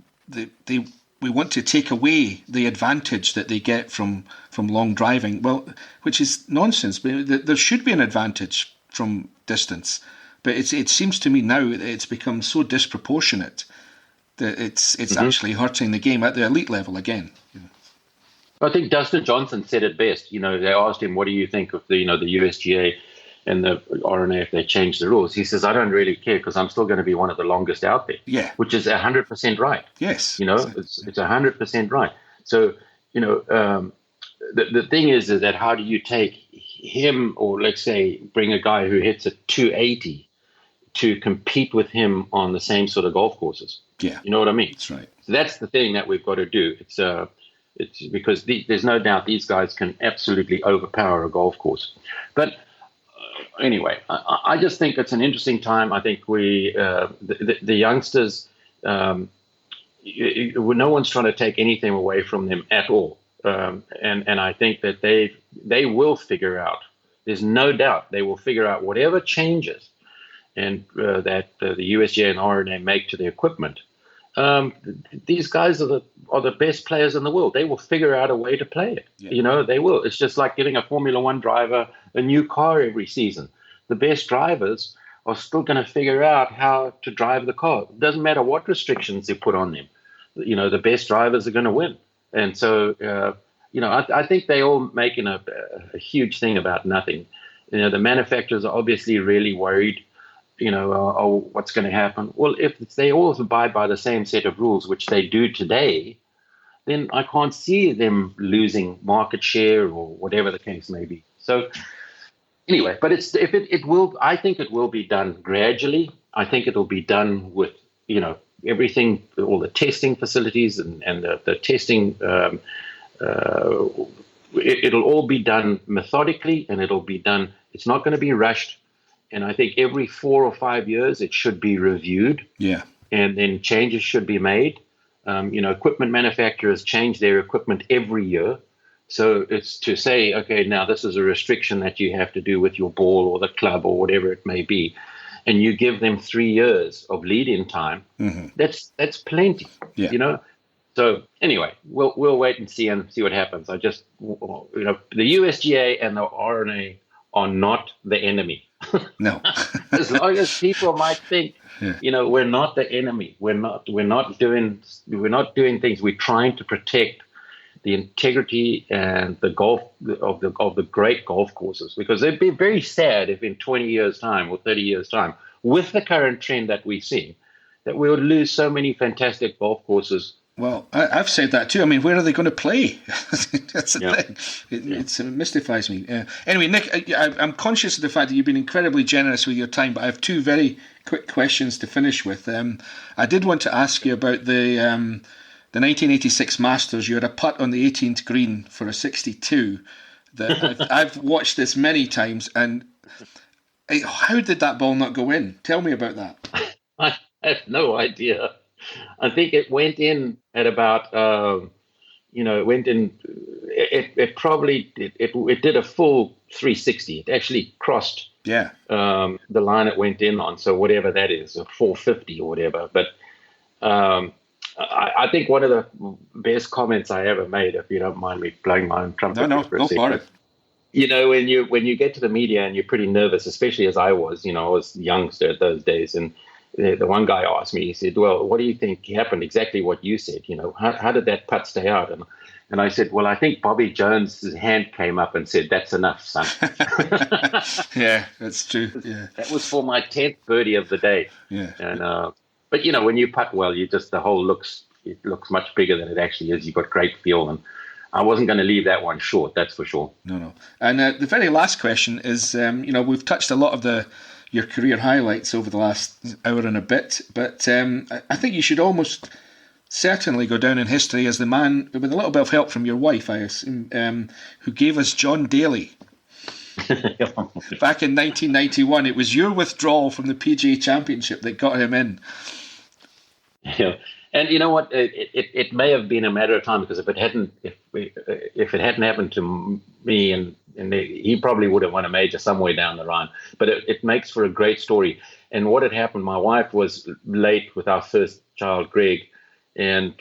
we want to take away the advantage that they get from long driving. Well, which is nonsense. There should be an advantage from distance. But it seems to me now that it's become so disproportionate that it's actually hurting the game at the elite level again. I think Dustin Johnson said it best. They asked him, "What do you think of the USGA and the RNA if they change the rules?" He says, "I don't really care because I'm still going to be one of the longest out there." Yeah, which is 100% right. Yes, exactly. It's 100% right. So the thing is that how do you take him, or let's say bring a guy who hits a 280 to compete with him on the same sort of golf courses? Yeah, you know what I mean. That's right. So that's the thing that we've got to do. It's because there's no doubt these guys can absolutely overpower a golf course. But anyway, I just think it's an interesting time. I think the youngsters, no one's trying to take anything away from them at all. And I think that they will figure out. There's no doubt they will figure out whatever changes and that the USGA and RNA make to the equipment. These guys are the best players in the world. They will figure out a way to play it. Yeah. They will. It's just like giving a Formula One driver a new car every season. The best drivers are still going to figure out how to drive the car. It doesn't matter what restrictions they put on them. The best drivers are going to win. And so, I think they all making a huge thing about nothing. The manufacturers are obviously really worried. What's going to happen? Well, if they all abide by the same set of rules, which they do today, then I can't see them losing market share or whatever the case may be. So anyway, but I think it will be done gradually. I think it will be done with, everything, all the testing facilities and the testing. It'll all be done methodically, and it'll be done. It's not going to be rushed. And I think every 4 or 5 years it should be reviewed. Yeah. And then changes should be made. Equipment manufacturers change their equipment every year. So it's to say, okay, now this is a restriction that you have to do with your ball or the club or whatever it may be. And you give them 3 years of lead-in time. Mm-hmm. That's plenty. Yeah. So anyway, we'll wait and see what happens. I just, the USGA and the RNA are not the enemy. No. As long as people might think, we're not the enemy. We're not doing things. We're trying to protect the integrity and the golf of the great golf courses, because it'd be very sad if in 20 years' time or 30 years' time, with the current trend that we're seeing, that we would lose so many fantastic golf courses. Well, I've said that too. I mean, where are they going to play? That's the thing. It mystifies me. Anyway, Nick, I'm conscious of the fact that you've been incredibly generous with your time, but I have 2 very quick questions to finish with. I did want to ask you about the 1986 Masters. You had a putt on the 18th green for a 62. That I've watched this many times, and how did that ball not go in? Tell me about that. I have no idea. I think it went in at about, it went in, it probably, it did a full 360. It actually crossed the line it went in on. So whatever that is, a 450 or whatever. But I think one of the best comments I ever made, if you don't mind me blowing my own trumpet. No, go for it. When you get to the media and you're pretty nervous, especially as I was, I was a youngster at those days, and the one guy asked me, he said, well, what do you think happened? Exactly what you said. How did that putt stay out? And I said, well, I think Bobby Jones's hand came up and said, that's enough, son. Yeah, that's true. Yeah, that was for my 10th birdie of the day. Yeah. And but when you putt well, the hole looks much bigger than it actually is. You've got great feel, and I wasn't going to leave that one short, that's for sure. No. And the very last question is, we've touched a lot of your career highlights over the last hour and a bit, but I think you should almost certainly go down in history as the man, with a little bit of help from your wife, I assume, who gave us John Daly. Back in 1991, it was your withdrawal from the PGA Championship that got him in. Yeah, and you know what? It may have been a matter of time, because if it hadn't happened to me, and he probably would have won a major somewhere down the line. But it makes for a great story. And what had happened? My wife was late with our first child, Greg, and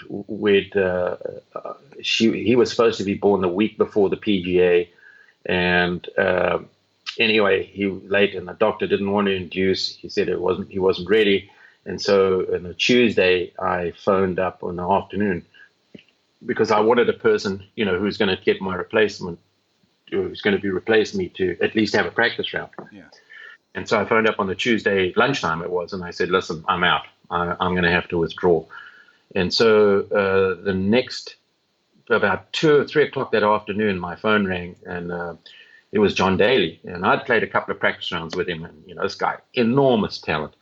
he was supposed to be born the week before the PGA, and anyway, he was late, and the doctor didn't want to induce. He said he wasn't ready. And so on a Tuesday, I phoned up in the afternoon because I wanted a person, who's going to get my replacement, who's going to be replacing me, to at least have a practice round. Yeah. And so I phoned up on the Tuesday lunchtime it was, and I said, listen, I'm out. I'm going to have to withdraw. And so the next, about 2 or 3 o'clock that afternoon, my phone rang, and it was John Daly. And I'd played a couple of practice rounds with him, and, this guy, enormous talent.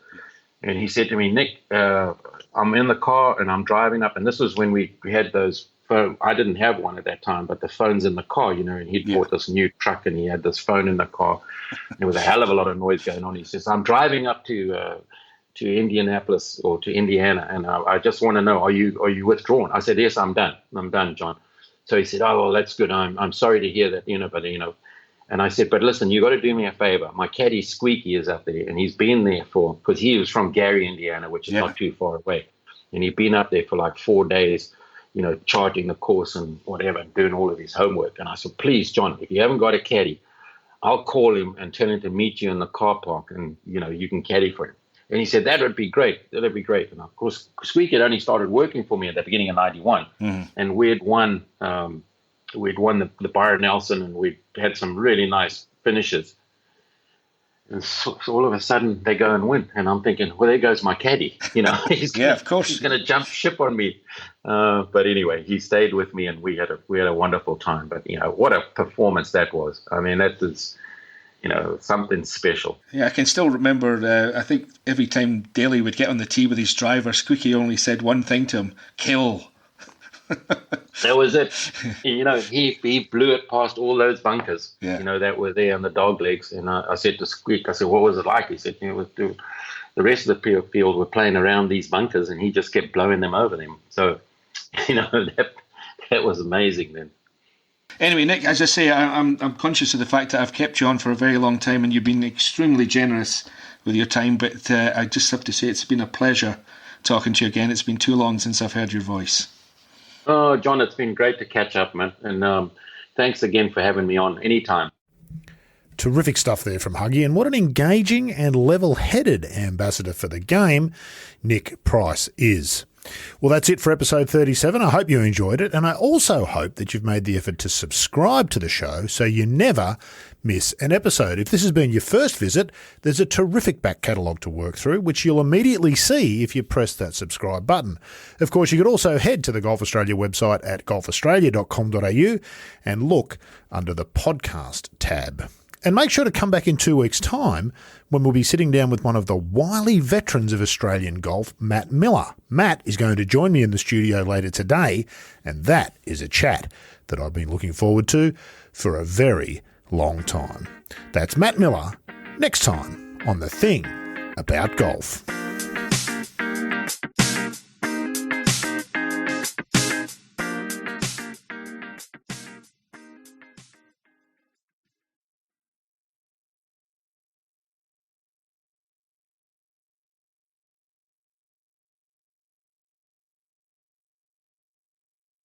And he said to me, Nick, I'm in the car and I'm driving up. And this was when we had those phone. I didn't have one at that time, but the phone's in the car, and he'd bought this new truck and he had this phone in the car. There was a hell of a lot of noise going on. He says, I'm driving up to Indianapolis or to Indiana, and I just want to know, are you withdrawn? I said, yes, I'm done. I'm done, John. So he said, oh, well, that's good. I'm sorry to hear that, but And I said, but listen, you got to do me a favor. My caddy Squeaky is up there, and he's been there because he was from Gary, Indiana, which is not too far away. And he'd been up there for like 4 days, charging the course and whatever, doing all of his homework. And I said, please, John, if you haven't got a caddy, I'll call him and tell him to meet you in the car park, and, you can caddy for him. And he said, that would be great. That would be great. And of course, Squeaky had only started working for me at the beginning of 91. Mm-hmm. And we'd won the Byron Nelson, and we'd had some really nice finishes. And so all of a sudden they go and win. And I'm thinking, well, there goes my caddy. Of course. He's going to jump ship on me. But anyway, he stayed with me, and we had a wonderful time. But, what a performance that was. I mean, that was, something special. Yeah, I can still remember, I think every time Daly would get on the tee with his driver, Squeaky only said one thing to him: kill. That was it. He blew it past all those bunkers, that were there on the dog legs. And I said to Squeak, what was it like? He said, the rest of the field were playing around these bunkers, and he just kept blowing them over them. So, that was amazing then. Anyway, Nick, as I say, I'm conscious of the fact that I've kept you on for a very long time, and you've been extremely generous with your time. But I just have to say it's been a pleasure talking to you again. It's been too long since I've heard your voice. Oh, John, it's been great to catch up, man. And thanks again for having me on anytime. Terrific stuff there from Huggy, and what an engaging and level-headed ambassador for the game Nick Price is. Well, that's it for episode 37. I hope you enjoyed it, and I also hope that you've made the effort to subscribe to the show so you never miss an episode. If this has been your first visit, there's a terrific back catalogue to work through, which you'll immediately see if you press that subscribe button. Of course, you could also head to the Golf Australia website at golfaustralia.com.au and look under the podcast tab. And make sure to come back in 2 weeks' time when we'll be sitting down with one of the wily veterans of Australian golf, Matt Miller. Matt is going to join me in the studio later today, and that is a chat that I've been looking forward to for a very long time. That's Matt Miller next time on The Thing About Golf.